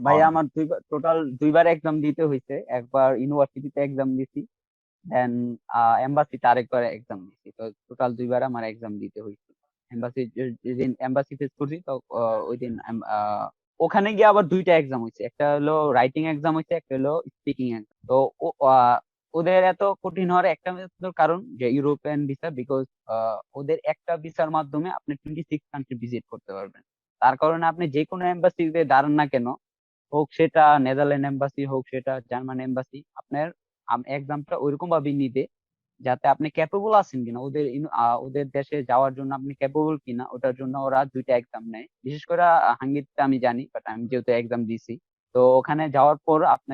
ভাইয়া, আমার দুইবার এক্সাম দিতে হয়েছে। একবার ইউনিভার্সিটিতে এক্সাম দিছি, দেন এম্বাসিতে আরেকবার এক্সাম দিছি। তো টোটাল দুইবার আমার এক্সাম দিতে হয়েছে। এম্বাসি, যেদিন এম্বাসি ফেস করছি, তো ওই দিন ওখানে গিয়ে আবার দুইটা এক্সাম হয়েছে, একটা হলো রাইটিং এক্সাম হয়েছে, একটা হলো স্পিকিং এক্সাম। তো ওদের এত কঠিন হওয়ার একটা মাত্র কারণ যে ইউরোপিয়ান ভিসা, বিকজ ওদের একটা ভিসার মাধ্যমে আপনি 26 কান্ট্রি ভিজিট করতে পারবেন। তার কারণে আপনি যে কোনো এম্বাসিতে দাঁড়ান না কেন, হোক সেটা নেদারল্যান্ড এম্বাসি, হোক সেটা জার্মান এম্বাসি, আপনার এক্সামটা ওইরকম ভাবে নিবে যাতে আপনি ক্যাপেবল আছেন কিনা, ওদের দেশে যাওয়ার জন্য আপনি ক্যাপেবল কিনা, ওটার জন্য ওরা দুইটা এক্সাম নেয়। বিশেষ করে হাঙ্গেরিতে আমি জানি, বাট আমি যেহেতু এক্সাম দিছি, তো ওখানে যাওয়ার পর আপনি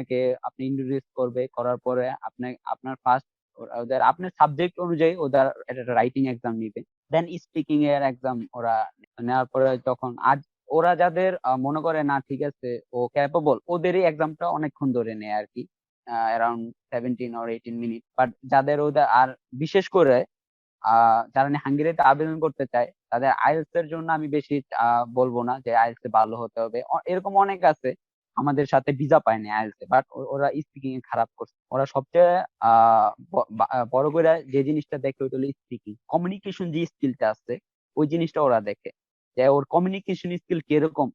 ইন্ট্রোডিউস করবে, করার পরে আপনার ফার্স্ট ওদের আপনার সাবজেক্ট অনুযায়ী ওদের একটা রাইটিং এক্সাম নিবে, দেন স্পিকিং এর এক্সাম ওরা নেওয়ার পরে, যখন আজ ওরা যাদের মনে করে না ঠিক আছে ও ক্যাপেবল, ওদেরই এক্সামটা অনেকক্ষণ ধরে নেয় আর কি, অ্যারাউন্ড 17 or 18 মিনিট। বাট যাদের ওদের আর বিশেষ করে যারা হাঙ্গেরিতে আবেদন করতে চায়, তাদের আইএলটিএস এর জন্য আমি বেশি বলবো না যে আইএলটিএস এ ভালো হতে হবে। এরকম অনেক আছে আমাদের সাথে ভিসা পায়নি আইএলটিএস এ, বাট ওরা স্পিকিং এ খারাপ করছে। ওরা সবচেয়ে বড় করে যে জিনিসটা দেখে ওইটা হলো স্পিকিং, কমিউনিকেশন যে স্কিলটা আছে, ওই জিনিসটা ওরা দেখে। যে ওর কমিউনিকেশন স্কিল কিরকম,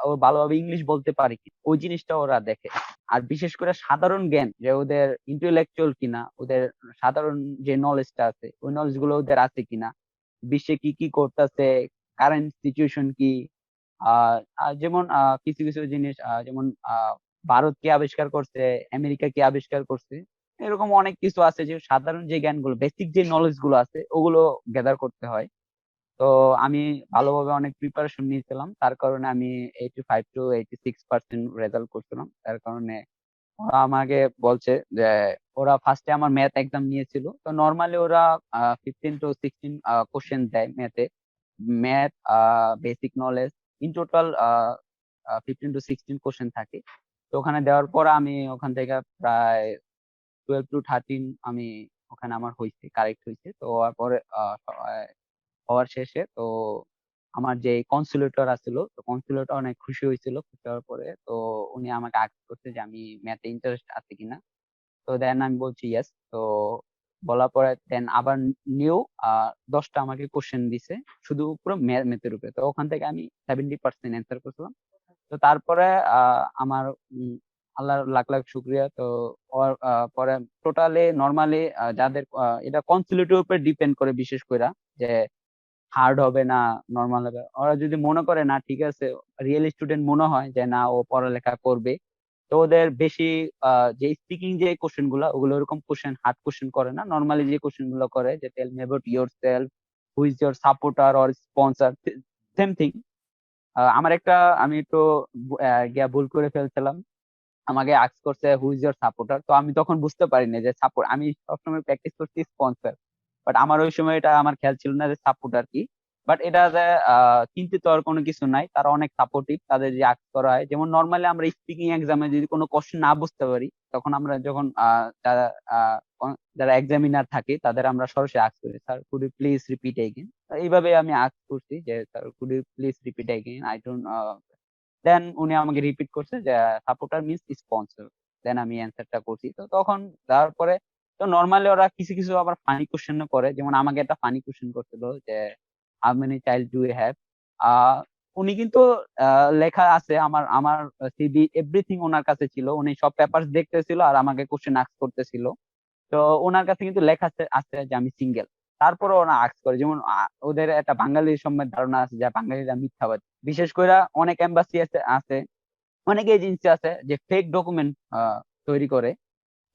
ও ভালোভাবে ইংলিশ বলতে পারে কি, ওই জিনিসটা ওরা দেখে। আর বিশেষ করে সাধারণ জ্ঞান, যে ওদের ইন্টেলেকচুয়াল কিনা, ওদের সাধারণ যে নলেজটা আছে ওই নলেজ গুলো ওদের আছে কিনা, বিশ্বে কি কি করতেছে, কারেন্ট সিচুয়েশন কি। যেমন কিছু কিছু জিনিস, যেমন ভারত কে আবিষ্কার করছে, আমেরিকা কে আবিষ্কার করছে, এরকম অনেক কিছু আছে যে সাধারণ যে জ্ঞানগুলো, বেসিক যে নলেজ গুলো আছে ওগুলো গ্যাদার করতে হয়। তো আমি ভালোভাবে অনেক প্রিপারেশন নিয়েছিলাম, তার কারণে আমি 85 to 86% রেজাল্ট করছিলাম। তার কারণে ওরা আমাকে বলছে যে, ওরা ফার্স্টে আমার ম্যাথ এক্সাম নিয়েছিল, তো নর্মালি ওরা 15 to 16 কোশ্চেন দেয় ম্যাথে। Math, basic knowledge, in total 15 to 16 question থাকে। তো ওখানে দেওয়ার পর আমি ওখান থেকে প্রায় 12 to 13 আমি ওখানে আমার হয়েছে, কারেক্ট হয়েছে। তো হওয়ার পরে হওয়ার শেষে তো আমার যে কনসুলেটর আছিল, তো কনসুলেটর অনেক খুশি হয়েছিল। খুশি হওয়ার পরে তো উনি আমাকে আস্ক করছে যে আমি ম্যাথে ইন্টারেস্ট আছে কিনা। তো দেন আমি বলছি ইয়েস। তো বলার পরে দেন আবার নিউ 10টা আমাকে কোশ্চেন দিছে, শুধু পুরো ম্যাথের উপরে। তো ওখান থেকে আমি 70% অ্যান্সার করছিলাম। তো তারপরে আমার আল্লাহর লাখ লাখ শুক্রিয়া। তো পরে টোটালি নর্মালি যাদের এটা কনসুলেটের উপর ডিপেন্ড করে, বিশেষ করে যে হার্ড হবে না নর্মাল হবে। ওরা যদি মনে করে না ঠিক আছে, রিয়েল স্টুডেন্ট মনে হয় যে না ও পড়ালেখা করবে, তো ওদের বেশি যে স্পিকিং যে কোশ্চেন গুলা, ওগুলো এরকম কোশ্চেন, হার্ড কোশ্চেন করে না। নর্মালি যে কোশ্চেন গুলো করে যে tell me about yourself, who is your supporter or sponsor, same thing. আমার একটা, আমি একটু গিয়া ভুল করে ফেলছিলাম। আমাকে আস্ক করছে হু ইজ ইয়োর সাপোর্টার, তো আমি তখন বুঝতে পারিনি যে সাপোর্ট, আমি সবসময় প্র্যাকটিস করছি স্পন্সর। বাট আমার ওই সময় এটা আমার খেয়াল ছিল না যে সাপোর্টার কি। বাট এটা যে চিন্তিত হওয়ার কোনো কিছু নাই, তারা অনেক সাপোর্টিভ। তাদের যে আস্ক করা হয়, যেমন নর্মালি আমরা স্পিকিং এক্সামে যদি কোনো কোশ্চেন না বুঝতে পারি, তখন আমরা যখন যারা যারা এক্সামিনার থাকে তাদের আমরা সরাসরি আস্ক করি, sir could you please repeat again. এইভাবে আমি আস্ক করছি যে sir could you please repeat again, I don't. Then উনি আমাকে রিপিট করছে যে সাপোর্টার মিন্স স্পন্সর। দেন আমি অ্যান্সারটা করছি। তো তখন তারপরে তো নর্মালি ওরা কিছু কিছু আবার ফানি কোশ্চেন করে, যেমন আমাকে একটা ফানি কোশ্চেন করছিল যে how many child do you have. উনি কিন্তু লেখা আছে, আমার আমার সিভি এভরিথিং ওনার কাছে ছিল, উনি সব পেপারস দেখতেছিল আর আমাকে কোশ্চেন আস্ক করতেছিল। তো ওনার কাছে কিন্তু লেখা আছে আছে যে আমি সিঙ্গেল। তারপরে ওরা আস্ক করে, যেমন ওদের একটা বাঙালির সম্বন্ধে ধারণা আছে যে বাঙালিরা মিথ্যাবাদী। বিশেষ করে অনেক এম্বাসি আছে আছে, অনেক এজেন্সি আছে যে ফেক ডকুমেন্ট তৈরি করে।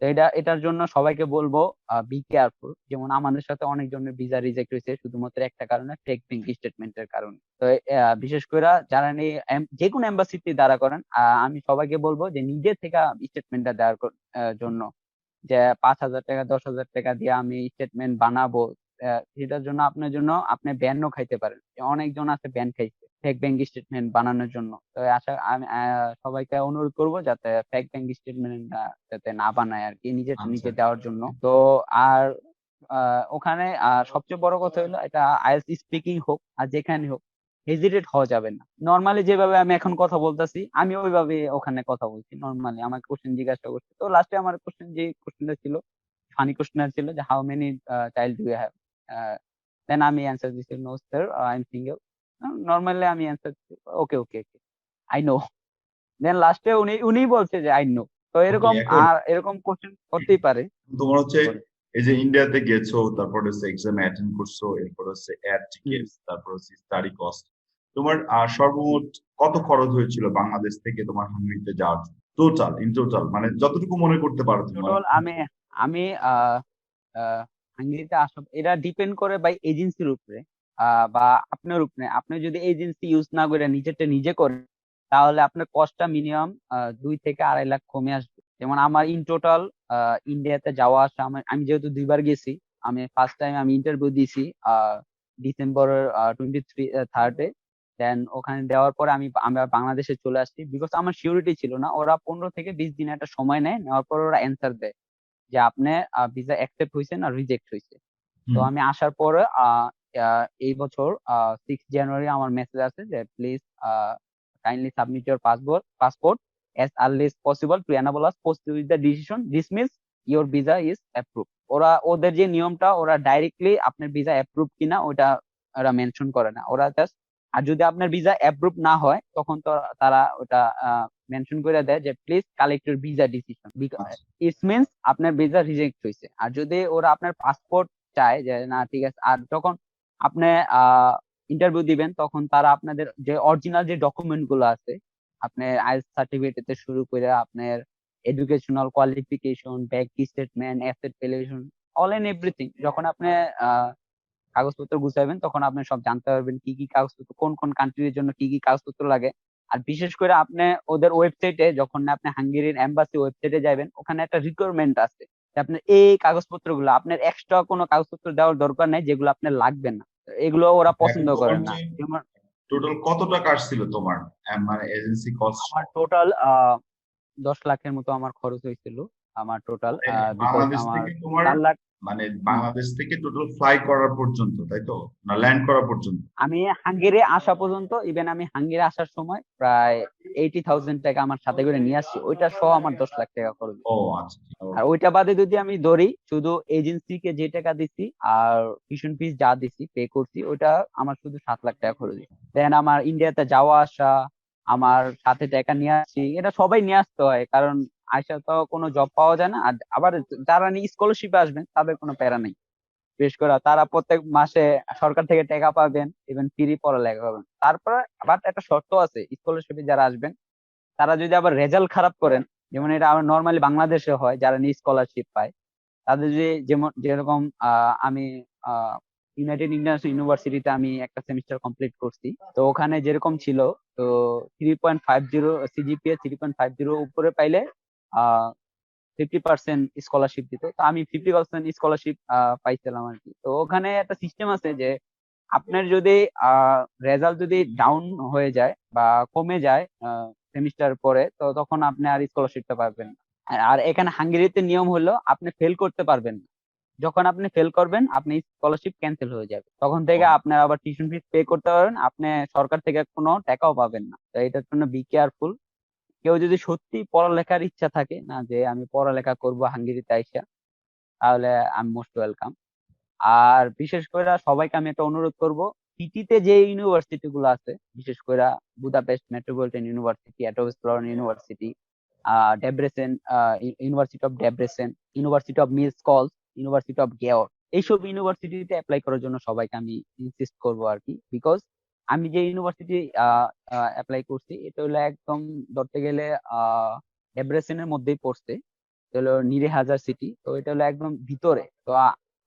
তো এটার জন্য সবাইকে বলবো বি কেয়ারফুল। যেমন আমাদের সাথে অনেক জনের ভিসা রিজেক্ট হয়েছে শুধুমাত্র একটা কারণে, ফেক ব্যাংক স্টেটমেন্টের কারণে। তো বিশেষ করে যারা নিয়ে যে কোনো এম্বাসিতে দাঁড়া করেন, আমি সবাইকে বলবো যে নিজে থেকে স্টেটমেন্টটা দেওয়ার জন্য, যে 5,000 টাকা 10,000 টাকা দিয়ে আমি স্টেটমেন্ট বানাবো, সেটার জন্য আপনার জন্য আপনি ব্যানও খাইতে পারেন। অনেকজন আছে ব্যান খাইছে ফেক ব্যাংক স্টেটমেন্ট বানানোর জন্য। তো আশা আমি সবাইকে অনুরোধ করবো যাতে ফেক ব্যাংক স্টেটমেন্ট যাতে না বানায় আর কি, নিজেরটা আচ্ছা। নিজে দেওয়ার জন্য। তো আর ওখানে সবচেয়ে বড় কথা হলো, এটা আইএলটিএস স্পিকিং হোক আর যেখানে হোক, হেজিটেট হওয়া যাবে না। নর্মালি যেভাবে আমি এখন কথা বলতেছি, আমি ওইভাবে ওখানে কথা বলছি। নর্মালি আমাকে কোশ্চেন জিজ্ঞাসা করছে, তো লাস্টে আমার কোশ্চেন, যে কোশ্চেনটা ছিল ফানি কোশ্চেন ছিল যে how many child do you have. Then আমি অ্যান্সার দিছি no sir I am single. Normally আমি answer okay okay okay I know. Then লাস্টে উনি বলছে যে আই নো। তো ওকে, এরকম এখন আর এরকম কোশ্চেন করতেই পারে। তোমার হচ্ছে বলে। এই যে ইন্ডিয়াতে গেছো, তারপর হচ্ছে এক্সাম অ্যাটেন্ড করছো, এরপর হচ্ছে এয়ার হুম। টিকেটস, তারপর হচ্ছে স্টাডি কস্ট, তোমার সর্বমোট কত খরচ হয়েছিল বাংলাদেশ থেকে তোমার হাঙ্গেরিতে যাওয়ার জন্য? টোটাল, ইন টোটাল, মানে যতটুকু মনে করতে পারো তোমার। টোটাল আমি আমি আহ আহ, হাঙ্গেরিতে আসা, এটা ডিপেন্ড করে বাই এজেন্সির উপরে বা আপনার উপরে। আপনি যদি এজেন্সি ইউজ না করে নিজেরটা নিজে করেন, তাহলে আপনার কস্টটা মিনিমাম 2 থেকে 2.5 লাখ কমে আসবে। যেমন আমার ইন টোটাল ইন্ডিয়াতে যাওয়া আসা, আমি যেহেতু 2বার গেছি। আমি ফার্স্ট টাইম আমি ইন্টারভিউ দিয়েছি ডিসেম্বরের 23rd-এ। দেন ওখানে দেওয়ার পরে আমরা বাংলাদেশে চলে আসছি, বিকজ আমার সিউরিটি ছিল না। ওরা 15 থেকে 20 দিন একটা সময় নেয়, নেওয়ার পর ওরা অ্যান্সার দেয় যে আপনি ভিসা অ্যাকসেপ্ট হয়েছে না রিজেক্ট হয়েছে। তো হুম। আমি আসার পরে এই বছর 6 জানুয়ারি আমার মেসেজ আছে যে please kindly submit your passport as early as possible to enable us proceed with the decision. This means your visa is approved. ওদের যে নিয়মটা, ওরা ডাইরেক্টলি আপনার ভিসা অ্যাপ্রুভ কিনা ওটা ওরা মেনশন করে না। ওরা জাস্ট আর যদি আপনার ভিসা অ্যাপ্রুভ না হয় তখন তো তারা ওটা মেনশন করে দেয় যে please collect your visa decision, আচ্ছা ইটস মিনস আপনার ভিসা রিজেক্ট হয়েছে। আর যদি ওরা আপনার পাসপোর্ট চায় যে না ঠিক আছে, আর যখন আপনি ইন্টারভিউ দিবেন তখন তারা আপনাদের যে অরিজিনাল যে ডকুমেন্ট গুলো আছে, আপনার আইএলটিএস সার্টিফিকেট থেকে শুরু করে আপনার educational qualification, bank statement, asset valuation, all and everything, যখন আপনি কাগজপত্র গুছাইবেন তখন আপনি সব জানতে পারবেন কি কি কাগজপত্র, কোন কোন কান্ট্রির জন্য কি কি কাগজপত্র লাগে। আর বিশেষ করে আপনি ওদের ওয়েবসাইটে যখন আপনি হাঙ্গেরির এম্বাসি ওয়েবসাইটে যাবেন, ওখানে একটা রিকোয়ারমেন্ট আছে যে আপনার এই কাগজপত্রগুলো, আপনার এক্সট্রা কোনো কাগজপত্র দেওয়ার দরকার নাই যেগুলো আপনার লাগবে না, এগুলো ওরা এখন পছন্দ তোমার করেন না। যে যেমন টোটাল কত টাকা আসছিল তোমার মানে এজেন্সি কস্ট? আমার টোটাল 10 লাখের মতো আমার খরচ হয়েছিল, আমার টোটাল, বিকজ বাংলাদেশ আমার থেকে তোমার 4 লাখ। মানে বাংলাদেশ থেকে টোটাল ফ্লাই করার পর্যন্ত, তাই তো, না ল্যান্ড করা পর্যন্ত? আমি হাঙ্গেরি আসা পর্যন্ত, ইভেন আমি হাঙ্গেরি আসার সময় প্রায় 80,000 টাকা আমার সাথে করে নিয়ে আসছি, ওইটা সহ আমার 10 লাখ টাকা খরচ। ও আচ্ছা আর ওইটা বাদে যদি আমি ধরি শুধু এজেন্সিকে যে টাকা দিছি আর টিউশন ফিস যা দিছি পে করছি, ওইটা আমার শুধু 7 লাখ টাকা খরচ। দেন আমার ইন্ডিয়াতে যাওয়া আসা, আমার সাথে টাকা নিয়ে আসছি, এটা সবাই নিয়ে আসতে হয়, কারণ আইসা তো কোনো জব পাওয়া যায় না। আর আবার যারা স্কলারশিপে আসবেন তাদের কোনো প্যারা নেই, বিশেষ করে তারা প্রত্যেক মাসে সরকার থেকে টাকা পাবেন, ইভেন ফ্রি পড়ালেখা পাবেন। তারপরে আবার একটা শর্ত আছে, স্কলারশিপে যারা আসবেন তারা যদি আবার রেজাল্ট খারাপ করেন, যেমন এটা আমার নর্মালি বাংলাদেশে হয়, যারা স্কলারশিপ পায় তাদের যদি, যেমন যেরকম আমি ইউনাইটেড ইন্টারন্যাশনাল ইউনিভার্সিটিতে আমি একটা সেমিস্টার কমপ্লিট করছি, তো ওখানে যেরকম ছিল, তো 3.50 সিজিপিএ 3.50 উপরে পাইলে 50% স্কলারশিপ দিত, তো আমি 50% স্কলারশিপ পাইছিলাম আর কি। তো ওখানে একটা সিস্টেম আছে যে আপনার যদি রেজাল্ট যদি ডাউন হয়ে যায় বা কমে যায় সেমিস্টার পরে, তো তখন আপনি আর স্কলারশিপটা পাবেন না। আর এখানে হাঙ্গেরিতে নিয়ম হলো আপনি ফেল করতে পারবেন না, যখন আপনি ফেল করবেন আপনি স্কলারশিপ ক্যান্সেল হয়ে যাবে, তখন থেকে আপনার আবার টিউশন ফিস পে করতে পারবেন, আপনি সরকার থেকে কোনো টাকাও পাবেন না। তো এটার জন্য বি কেয়ারফুল। কেউ যদি সত্যি পড়ালেখার ইচ্ছা থাকে না যে আমি পড়ালেখা করব হাঙ্গেরিতে আইসা, তাহলে আমি মোস্ট ওয়েলকাম। আর বিশেষ করে সবাইকে আমি একটা অনুরোধ করব, সিটিতে যে ইউনিভার্সিটি গুলো আছে, বিশেষ করে বুদাপেস্ট মেট্রোপলিটন ইউনিভার্সিটি, এটোভিসক্লোন university, Debrecen, university of Debrecen, university of Miskolc, university of Gyor, এইসব ইউনিভার্সিটিতে অ্যাপ্লাই করার জন্য সবাইকে আমি ইনসিস্ট করব আর কি। বিকজ আমি যে ইউনিভার্সিটি অ্যাপ্লাই করছি এটা হলো একদম ধরতে গেলে ডেব্রেসেনের মধ্যেই পড়ছে, এটা হলো নিরে হাজার সিটি, তো এটা হলো একদম ভিতরে। তো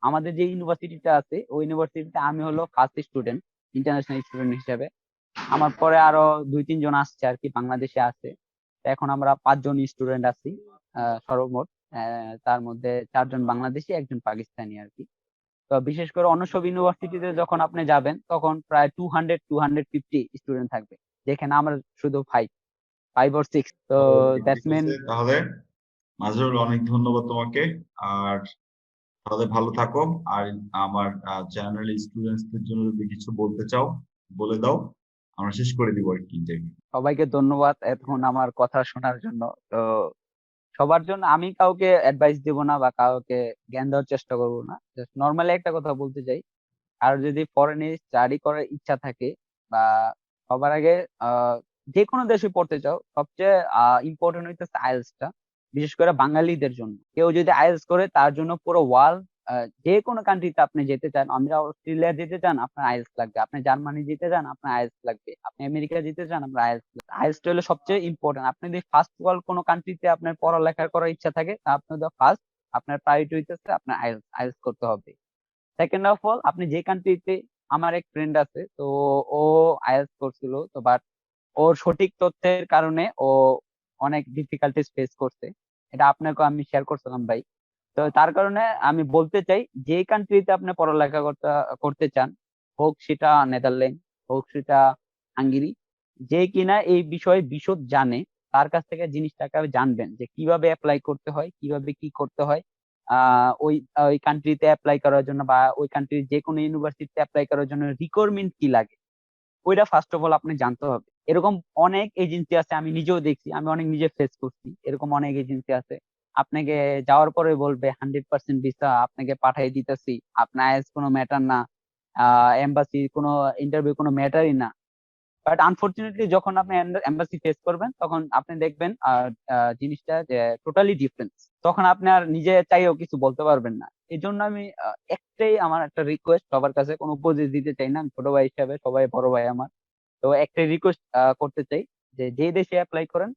আমাদের যে ইউনিভার্সিটিটা আছে ওই ইউনিভার্সিটিতে আমি হলো ফার্স্ট স্টুডেন্ট, ইন্টারন্যাশনাল স্টুডেন্ট হিসেবে। আমার পরে আরো 2-3 জন আসছে আর কি, বাংলাদেশে আছে। তো এখন আমরা 5 জন স্টুডেন্ট আছি সর্বমোট। তার মধ্যে 4 জন বাংলাদেশি, 1 জন পাকিস্তানি আর কি। তো বিশেষ করে অন্য সব ইউনিভার্সিটিতে যখন আপনি যাবেন তখন প্রায় 200-250 স্টুডেন্ট থাকবে, যেখানে আমরা শুধু 5 or 6। তো ওকে, দ্যাটস ঠিক মিন। আছে তাহলে। মাজহারুল, অনেক ধন্যবাদ তোমাকে। আর তাহলে ভালো থাকো। আর আমার চ্যানেল স্টুডেন্টসদের জন্য যদি কিছু বলতে চাও বলে দাও, আমরা শেষ করে দিব আর কি ইন্টারভিউ। সবাইকে ধন্যবাদ এতক্ষণ আমার কথা শোনার জন্য। তো সবার জন্য আমি কাউকে অ্যাডভাইস দেব না বা কাউকে জ্ঞান দেওয়ার চেষ্টা করব না, জাস্ট নর্মালি একটা কথা বলতে চাই, আর যদি ফরেনে স্টাডি করার ইচ্ছা থাকে বা সবার আগে যে কোনো দেশে পড়তে চাও, সবচেয়ে ইম্পর্টেন্ট হইতেছে আইএলটিএসটা, বিশেষ করে বাঙালিদের জন্য। কেউ যদি আইএলটিএস করে তার জন্য পুরো ওয়ার্ল্ড, যে কোনো কান্ট্রিতে আপনি যেতে চান, আমরা অস্ট্রেলিয়া যেতে চান আপনার আইএলটিএস লাগবে, আপনি জার্মানি যেতে চান আপনার আইএলটিএস লাগবে, আপনি আমেরিকা যেতে চান আপনার আইএলটিএস লাগবে। আইএলটিএস হলো সবচেয়ে ইম্পর্টেন্ট। আপনি যদি ফার্স্ট ওয়ার্ল্ড কোনো কান্ট্রিতে আপনার পড়ালেখা করার ইচ্ছা থাকে, আপনার ফার্স্ট আপনার প্রায়োরিটি হইতেছে আপনার আইএলটিএস আইএলটিএস করতে হবে। সেকেন্ড অফ অল, আপনি যে কান্ট্রিতে, আমার এক ফ্রেন্ড আছে তো, ও আইএলটিএস করছিল তো, বাট ওর সঠিক তথ্যের কারণে ও অনেক ডিফিকাল্টিস ফেস করছে, এটা আপনাকে আমি শেয়ার করছিলাম ভাই। তো তার কারণে আমি বলতে চাই, যে কান্ট্রিতে আপনি পড়ালেখা করতে করতে চান, হোক সেটা নেদারল্যান্ড, হোক সেটা হাঙ্গেরি, যে কিনা এই বিষয়ে বিশদ জানে, তার কাছ থেকে জিনিসটাকে জানবেন যে কিভাবে অ্যাপ্লাই করতে হয়, কিভাবে কি করতে হয়, ওই ওই কান্ট্রিতে অ্যাপ্লাই করার জন্য বা ওই কান্ট্রির যে কোনো ইউনিভার্সিটিতে অ্যাপ্লাই করার জন্য রিকোয়ারমেন্ট কি লাগে, ওইটা ফার্স্ট অফ অল আপনি জানতে হবে। এরকম অনেক এজেন্সি আছে, আমি নিজেও দেখছি, আমি অনেক নিজে ফেস করছি, এরকম অনেক এজেন্সি আছে আপনাকে যাওয়ার পরে বলবে 100% ভিসা আপনাকে পাঠিয়ে দিতেছি, আপনার আইএস কোনো ম্যাটার না, এম্বাসি কোনো ইন্টারভিউ কোনো ম্যাটারই না। বাট আনফরচুনেটলি যখন আপনি এম্বাসি ফেস করবেন তখন আপনি দেখবেন জিনিসটা যে টোটালি ডিফারেন্স। তখন আপনি আর নিজে চাইও কিছু বলতে পারবেন না। এই জন্য আমি একটাই আমার একটা রিকোয়েস্ট সবার কাছে, কোনো উপদেশ দিতে চাই না, আমি ছোট ভাই হিসাবে, সবাই বড় ভাই আমার। তো একটাই রিকোয়েস্ট করতে চাই যে যে দেশে অ্যাপ্লাই করেন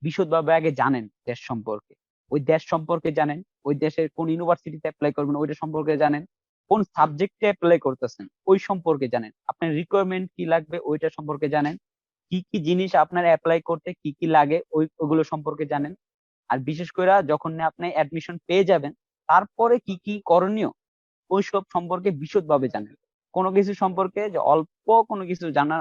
বিশদভাবে আগে জানেন দেশ সম্পর্কে, ওই দেশ সম্পর্কে জানেন, ওই দেশের কোন ইউনিভার্সিটিতে অ্যাপ্লাই করবেন ওইটা সম্পর্কে জানেন, কোন সাবজেক্টে অ্যাপ্লাই করতেছেন ওই সম্পর্কে জানেন, আপনার রিকোয়ারমেন্ট কি লাগবে ওইটা সম্পর্কে জানেন, কি কি জিনিস আপনার অ্যাপ্লাই করতে কি কি লাগে ওগুলো সম্পর্কে জানেন। আর বিশেষ করে যখন আপনি অ্যাডমিশন পেয়ে যাবেন তারপরে কি কি করণীয় ওইসব সম্পর্কে বিশদভাবে জানেন। কোনো কিছু সম্পর্কে যে অল্প কোনো কিছু জানা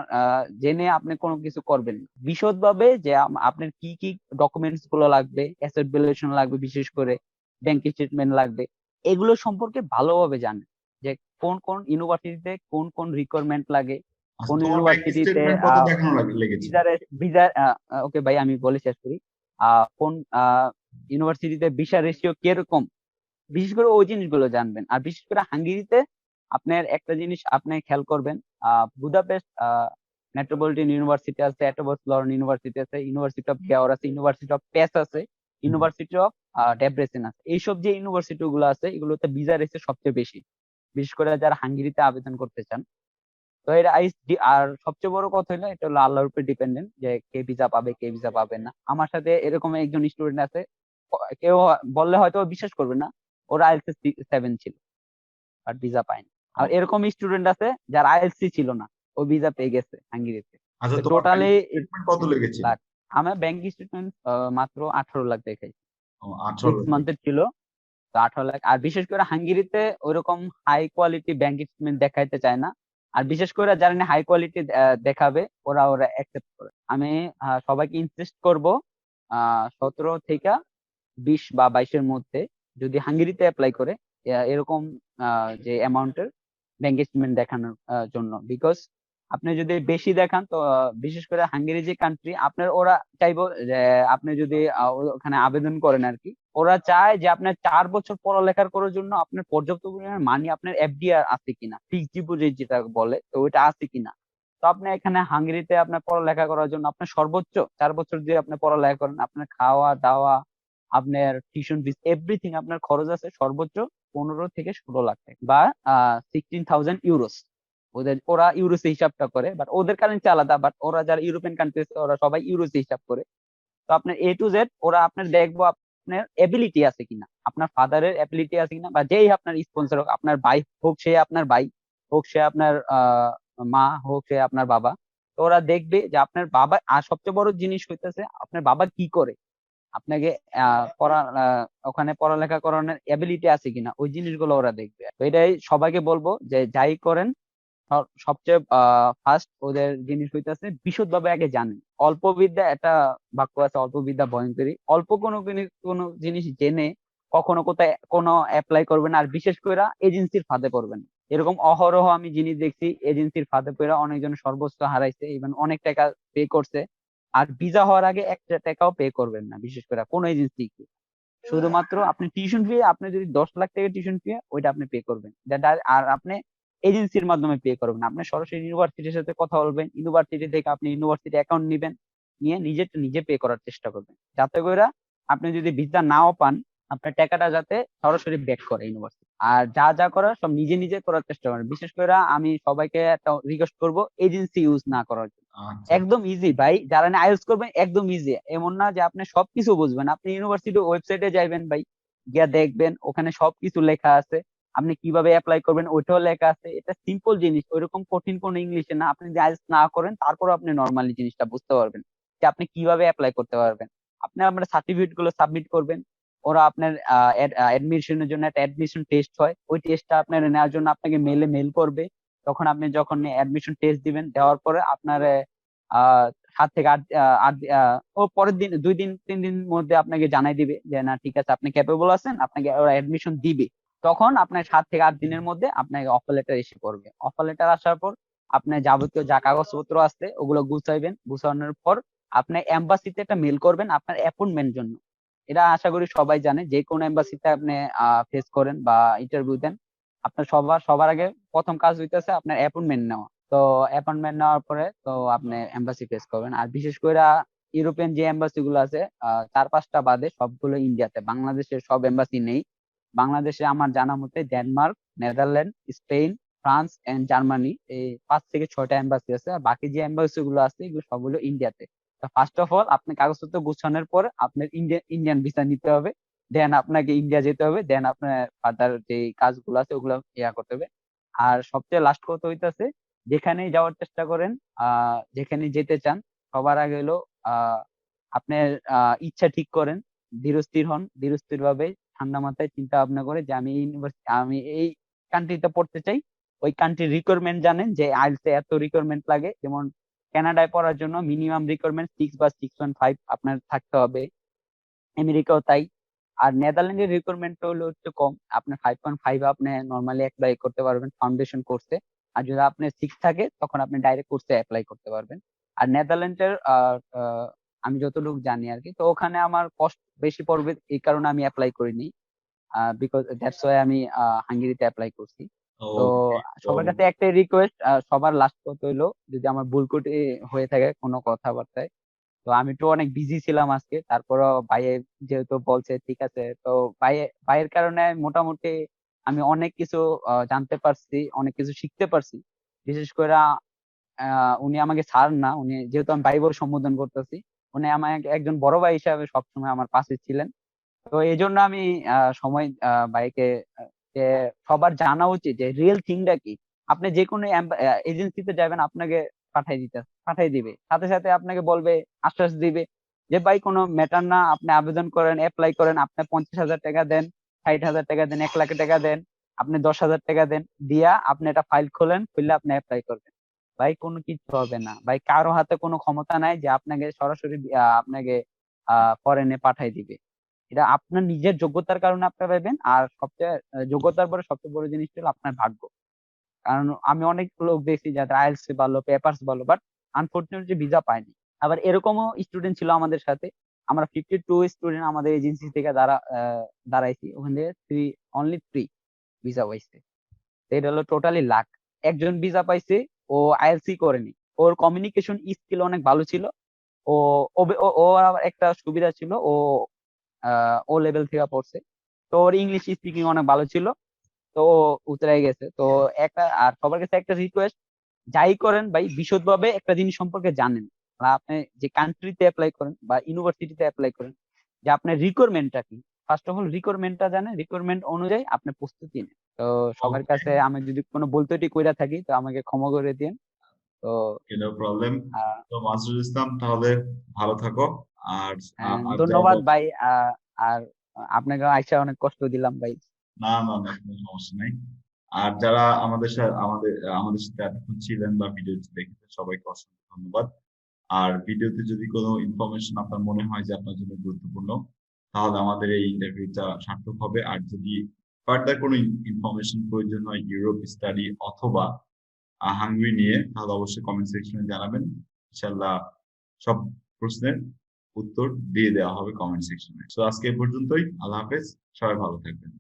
জেনে আপনি কোনো কিছু করবেন না। বিশদভাবে যে আপনার কি কি ডকুমেন্টস গুলো লাগবে, অ্যাসেট ভ্যালুয়েশন লাগবে, বিশেষ করে ব্যাংক স্টেটমেন্ট লাগবে, এগুলো সম্পর্কে ভালোভাবে জানেন যে কোন কোন ইউনিভার্সিটিতে কোন কোন রিকোয়ারমেন্ট লাগে, আচ্ছা, কোন তোমার ব্যাংক ইউনিভার্সিটিতে স্টেটমেন্ট কত দেখানো লেগেছে? ভিসার ভিসার ওকে ভাই আমি বলে শেষ করি। কোন ইউনিভার্সিটিতে ভিসা রেশিও কিরকম, বিশেষ করে ওই জিনিসগুলো জানবেন। আর বিশেষ করে হাঙ্গেরিতে আপনার একটা জিনিস আপনি খেয়াল করবেন, বুদাপেস্ট মেট্রোপলিটন ইউনিভার্সিটি আছে, এটবস লরেন ইউনিভার্সিটি আছে, ইউনিভার্সিটি অফ গেওর আছে, ইউনিভার্সিটি অফ পেস আছে, হুম। ইউনিভার্সিটি অফ ডেব্রেসেন আছে। এইসব যে ইউনিভার্সিটি গুলো আছে এগুলোতে ভিসা রেসে সবচেয়ে বেশি, বিশেষ করে যারা হাঙ্গেরিতে আবেদন করতে চান। তো এটা আর সবচেয়ে বড় কথা হলো এটা হলো আল্লাহর উপর ডিপেন্ডেন্ট যে কে ভিসা পাবে কে ভিসা পাবে না। আমার সাথে এরকম একজন স্টুডেন্ট আছে, কেউ বললে হয়তো বিশ্বাস করবে না, ওর আইএলটিএস 7 ছিল বাট ভিসা পায়নি। আর ও, এরকম স্টুডেন্ট আছে যার আইএলসি ছিল না, ও ভিসা পেয়ে গেছে হাঙ্গেরিতে। আচ্ছা, তো তোমার ব্যাংক টোটালি স্টেটমেন্ট কত লেগেছিল? লাখ। আমার ব্যাংক স্টেটমেন্ট মাত্র 18 লাখ দেখাইছে, ও, 18 সিক্স লাখ মান্থের ছিল। তো 18 লাখ। আর বিশেষ করে হাঙ্গেরিতে ওইরকম হাই কোয়ালিটি ব্যাংক স্টেটমেন্ট দেখাইতে চায় না। আর বিশেষ করে যারা হাই কোয়ালিটি দেখাবে ওরা ওরা অ্যাকসেপ্ট করে। আমি সবাইকে ইনসিস্ট করব 17 থেকে 20 বা 22-এর মধ্যে যদি হাঙ্গেরিতে অ্যাপ্লাই করে এরকম যে অ্যামাউন্টের ব্যাংক স্টেটমেন্ট দেখানোর জন্য। বিকজ আপনি যদি বেশি দেখান তো বিশেষ করে হাঙ্গেরি যে কান্ট্রি আপনার, ওরা চাইবো যে আপনি যদি ওখানে আবেদন করেন আর কি, ওরা চায় যে আপনার 4 বছর পড়ালেখার করার জন্য আপনার পর্যাপ্ত পরিমাণ মানি, আপনার এফডিআর আছে কিনা, ফিক্সড ডিপোজিট যেটা বলে, তো ওইটা আছে কিনা। তো আপনি এখানে হাঙ্গেরিতে আপনার পড়ালেখা করার জন্য আপনার সর্বোচ্চ 4 বছর দিয়ে আপনি পড়ালেখা করেন, আপনার খাওয়া দাওয়া, আপনার টিউশন ফিস, এভরিথিং আপনার খরচ আছে সর্বোচ্চ 15 থেকে 16 লাখ টাকা বা 16,000 ইউরোস। ওরা ইউরোসে হিসাবটা করে, বাট ওদের কারেন্সি আলাদা, বাট ওরা যারা ইউরোপিয়ান কান্ট্রিজ ওরা সবাই ইউরোসে হিসাব করে। তো আপনার এ টু জেড ওরা আপনার দেখবো আপনার এবিলিটি আছে কিনা, আপনার ফাদারের এবিলিটি আছে কিনা, বা যেই আপনার স্পন্সর হোক, আপনার ভাই হোক সে আপনার ভাই, হোক সে আপনার মা, হোক সে আপনার বাবা। তো ওরা দেখবে যে আপনার বাবা, আর সবচেয়ে বড় জিনিস হইতেছে আপনার বাবা কি করে, আপনাকে ওখানে পড়ালেখা করানোর এবিলিটি আছে কিনা, ওই জিনিসগুলো ওরা দেখবে। তো এটাই সবাইকে বলবো যে যাই করেন সবচেয়ে ফার্স্ট ওদের জিনিস হইতেছে বিশদভাবে আগে জানেন। অল্প বিদ্যা, একটা বাক্য আছে, অল্প বিদ্যা ভয়ঙ্করী। অল্প কোনো জিনিস জেনে কখনো কোথায় কোনো অ্যাপ্লাই করবেন, আর বিশেষ করে এজেন্সির ফাঁদে পড়বেন। এরকম অহরহ আমি জিনিস দেখছি, এজেন্সির ফাঁদে পড়ে অনেকজন সর্বোচ্চ হারাইছে, ইভেন অনেক টাকা পে করছে। আর ভিসা হওয়ার আগে একটা টাকাও পে করবেন না বিশেষ করে কোনো এজেন্সি। শুধুমাত্র আপনি টিউশন ফি, আপনি যদি 10 লাখ টাকা টিউশন ফি ওইটা আপনি পে করবেন। আর আপনি এজেন্সির মাধ্যমে পে করবেন, আপনি সরাসরি ইউনিভার্সিটির সাথে কথা বলবেন, ইউনিভার্সিটি থেকে আপনি ইউনিভার্সিটি অ্যাকাউন্ট নিবেন, নিয়ে নিজে পে করার চেষ্টা করবেন, যাতে করে আপনি যদি ভিসা নাও পান আপনার টাকাটা যাতে সরাসরি ব্যাক করে ইউনিভার্সিটি। আর যা যা করার সব নিজে করার চেষ্টা করেন। বিশেষ করে আমি সবাইকে একটা রিকোয়েস্ট করব এজেন্সি ইউজ না করার জন্য। আচ্ছা, একদম ইজি ভাই, যারা না আইএলটিএস করবেন একদম ইজি। এমন না যে আপনি সবকিছু বুঝবেন, আপনি ইউনিভার্সিটি ওয়েবসাইটে যাইবেন ভাই, গিয়া দেখবেন ওখানে সবকিছু লেখা আছে, আপনি কিভাবে অ্যাপ্লাই করবেন ওইটাও লেখা আছে। এটা সিম্পল জিনিস, ওইরকম কঠিন কোনো ইংলিশে না। আপনি যদি আইএলটিএস না করেন তারপর আপনি নর্মালি জিনিসটা বুঝতে পারবেন যে আপনি কিভাবে অ্যাপ্লাই করতে পারবেন। আপনি আপনার সার্টিফিকেট গুলো সাবমিট করবেন, ওরা আপনার অ্যাডমিশনের জন্য একটা অ্যাডমিশন টেস্ট হয়, ওই টেস্টটা আপনার নেওয়ার জন্য আপনাকে মেল করবে। তখন আপনি যখন অ্যাডমিশন টেস্ট দিবেন, দেওয়ার পরে আপনার 7 থেকে 8 ও পরের দিন 2 দিন 3 দিন মধ্যে আপনাকে জানাই দিবে যে না ঠিক আছে আপনি ক্যাপেবল আছেন, আপনাকে ওরা অ্যাডমিশন দিবে। তখন আপনার 7 থেকে 8 দিনের মধ্যে আপনাকে অফার লেটার এসে পড়বে। অফার লেটার আসার পর আপনার যাবতীয় যা কাগজপত্র আছে ওগুলো গুছাইবেন, গুছানোর পর আপনি এম্বাসিতে একটা মেল করবেন আপনার অ্যাপয়েন্টমেন্ট জন্য। এটা আশা করি সবাই জানে, যে কোনো এম্বাসিতে আপনি ফেস করেন বা ইন্টারভিউ দেন, আপনার সবার সবার আগে প্রথম কাজ হইতেছে আপনার অ্যাপয়েন্টমেন্ট নেওয়া। তো তো অ্যাপয়েন্টমেন্ট নেওয়ার পরে তো আপনি এম্বাসি ফেস করবেন। আর বিশেষ করে ইউরোপিয়ান যে এম্বাসি গুলো আছে 4-5টা বাদে সবগুলো ইন্ডিয়াতে, বাংলাদেশের সব এম্বাসি নেই। বাংলাদেশে আমার জানা মতে Denmark, Netherland, Spain, France and Germany, এই 5 থেকে 6টা এম্বাসি আছে। আর বাকি যে এম্বাসি গুলো আছে এগুলো সবগুলো ইন্ডিয়াতে। তো ফার্স্ট অফ অল আপনি কাগজপত্র গুছানোর পর আপনার ইন্ডিয়ান ভিসা নিতে হবে, দেন আপনাকে ইন্ডিয়া যেতে হবে, দেন আপনার ফার্দার যে কাজগুলো আছে ওগুলো করতে হবে। আর সবচেয়ে লাস্ট কথা হইতাছে, যেখানেই যাওয়ার চেষ্টা করেন, যেখানে যেতে চান, সবার আগে হলো আহ আপনার ইচ্ছা ঠিক করেন, ধীরস্থির হন, ধীরস্থির ভাবে ঠান্ডা মাথায় চিন্তা ভাবনা করে যে আমি এই ইউনিভার্সিটি, আমি এই কান্ট্রিতে পড়তে চাই। ওই কান্ট্রির রিকোয়ারমেন্ট জানেন যে আইএলটিএস এ এত রিকোয়ারমেন্ট লাগে, যেমন কানাডায় পড়ার জন্য মিনিমাম রিকোয়ারমেন্ট 6 বা 6.5 আপনার থাকতে হবে, আমেরিকাও তাই। আর নেদারল্যান্ডের রিকোয়ারমেন্ট হলো একটু কম, আপনার 5.5 আপনি নর্মালি অ্যাপ্লাই করতে পারবেন ফাউন্ডেশন কোর্সে। আর যদি আপনার 6 থাকে তখন আপনি ডাইরেক্ট কোর্সে অ্যাপ্লাই করতে পারবেন। আর নেদারল্যান্ডের আমি যতটুকু জানি আর কি, তো ওখানে আমার কষ্ট বেশি পড়বে, এই কারণে আমি অ্যাপ্লাই করিনি। বিকজ দ্যাটস ওয়াই আমি হাঙ্গেরিতে অ্যাপ্লাই করছি। তো ওকে। তো সবার কাছে একটাই রিকোয়েস্ট, সবার লাস্ট কথা হইলো, যদি আমার ভুল ত্রুটি হয়ে থাকে কোনো কথাবার্তায়, তো আমি তো অনেক বিজি ছিলাম আজকে, তারপরও ভাইয়ে যেহেতু বলছে ঠিক আছে, তো ভাইয়ের কারণে মোটামুটি আমি অনেক কিছু জানতে পারছি, অনেক কিছু শিখতে পারছি। বিশেষ করে উনি আমাকে স্যার না, উনি যেহেতু আমি ভাই বলে সম্বোধন করতেছি, উনি আমাকে একজন বড় ভাই হিসাবে সবসময় আমার পাশে ছিলেন। তো এই জন্য আমি সময় ভাইকে যে সবার জানা উচিত যে রিয়েল থিংটা কি। আপনি যে কোনো এজেন্সিতে যাবেন, আপনাকে পাঠাই দিবে, সাথে সাথে আপনাকে বলবে, আশ্বাস দিবে যে ভাই কোনো ম্যাটার না, আপনি আবেদন করেন, অ্যাপ্লাই করেন, আপনি 50,000 টাকা দেন, 60,000 টাকা দেন, 1 লাখ টাকা দেন, আপনি 10,000 টাকা দেন, দিয়া আপনি একটা ফাইল খোলেন, খুললে আপনি অ্যাপ্লাই করবেন। ভাই কোনো কিছু হবে না ভাই, কারো হাতে কোনো ক্ষমতা নাই যে আপনাকে সরাসরি আপনাকে ফরেনে পাঠাই দিবে। এটা আপনার নিজের যোগ্যতার কারণে আপনি পাবেন। আর সবচেয়ে যোগ্যতার পরে সবচেয়ে বড় জিনিসটা হলো আপনার ভাগ্য। কারণ আমি অনেক লোক দেখছি যাদের আইএলটিএস ভালো, পেপারস ভালো, বাট আনফরচুনেটলি ভিসা পায়নি। আবার এরকমও স্টুডেন্ট ছিল আমাদের সাথে, আমরা 52 স্টুডেন্ট আমাদের এজেন্সি থেকে দাঁড়াইছি, ওখান থেকে অনলি 3 ভিসা পাইছে। তো এটা হলো টোটালি লাক। একজন ভিসা পাইছে, ও আইএলসি করেনি, ওর কমিউনিকেশন স্কিল অনেক ভালো ছিল। ও ওর আবার একটা সুবিধা ছিল, ও লেভেল থেকে পড়ছে, তো ওর ইংলিশ স্পিকিং অনেক ভালো ছিল। তো ও উতরাই গেছে। তো একটা, আর সবার কাছে একটা রিকোয়েস্ট, যাই করেন ভাই বিশদভাবে একটা জিনিস সম্পর্কে জানেন। আর আপনি যে কান্ট্রিতে অ্যাপ্লাই করেন বা ইউনিভার্সিটিতে অ্যাপ্লাই করেন, যে আপনার রিকোয়ারমেন্টটা কি, ফার্স্ট অফ অল রিকোয়ারমেন্টটা জানেন, রিকোয়ারমেন্ট অনুযায়ী আপনি প্রস্তুতি নেন। তো সবার ওকে, কাছে আমি যদি কোনো ভুল ত্রুটি কইরা থাকি তো আমাকে ক্ষমা করে দিন। তো নো প্রবলেম। আহ, তো মাসরুল ইসলাম, তাহলে ভালো থাকো। আর আর যাই ধন্যবাদ বল, ভাই। আর আপনাকে আইসা অনেক কষ্ট দিলাম ভাই। না না না, কোনো সমস্যা নাই। আর যারা আমাদের সাথে আমাদের সাথে এতক্ষণ ছিলেন বা ভিডিওটি দেখেছেন, সবাইকে অসংখ্য ধন্যবাদ। আর ভিডিওতে যদি কোনো ইনফরমেশন আপনার মনে হয় যে আপনার জন্য গুরুত্বপূর্ণ, তাহলে আমাদের এই ইন্টারভিউটা সার্থক হবে। আর যদি ফার্দার কোনো ইনফরমেশন প্রয়োজন হয় ইউরোপ স্টাডি অথবা হাঙ্গরি নিয়ে, তাহলে অবশ্যই কমেন্ট সেকশনে জানাবেন। ইনশাল্লাহ সব প্রশ্নের উত্তর দিয়ে দেওয়া হবে কমেন্ট সেকশনে। তো আজকে এই পর্যন্তই। আল্লাহ হাফেজ, সবাই ভালো থাকবেন।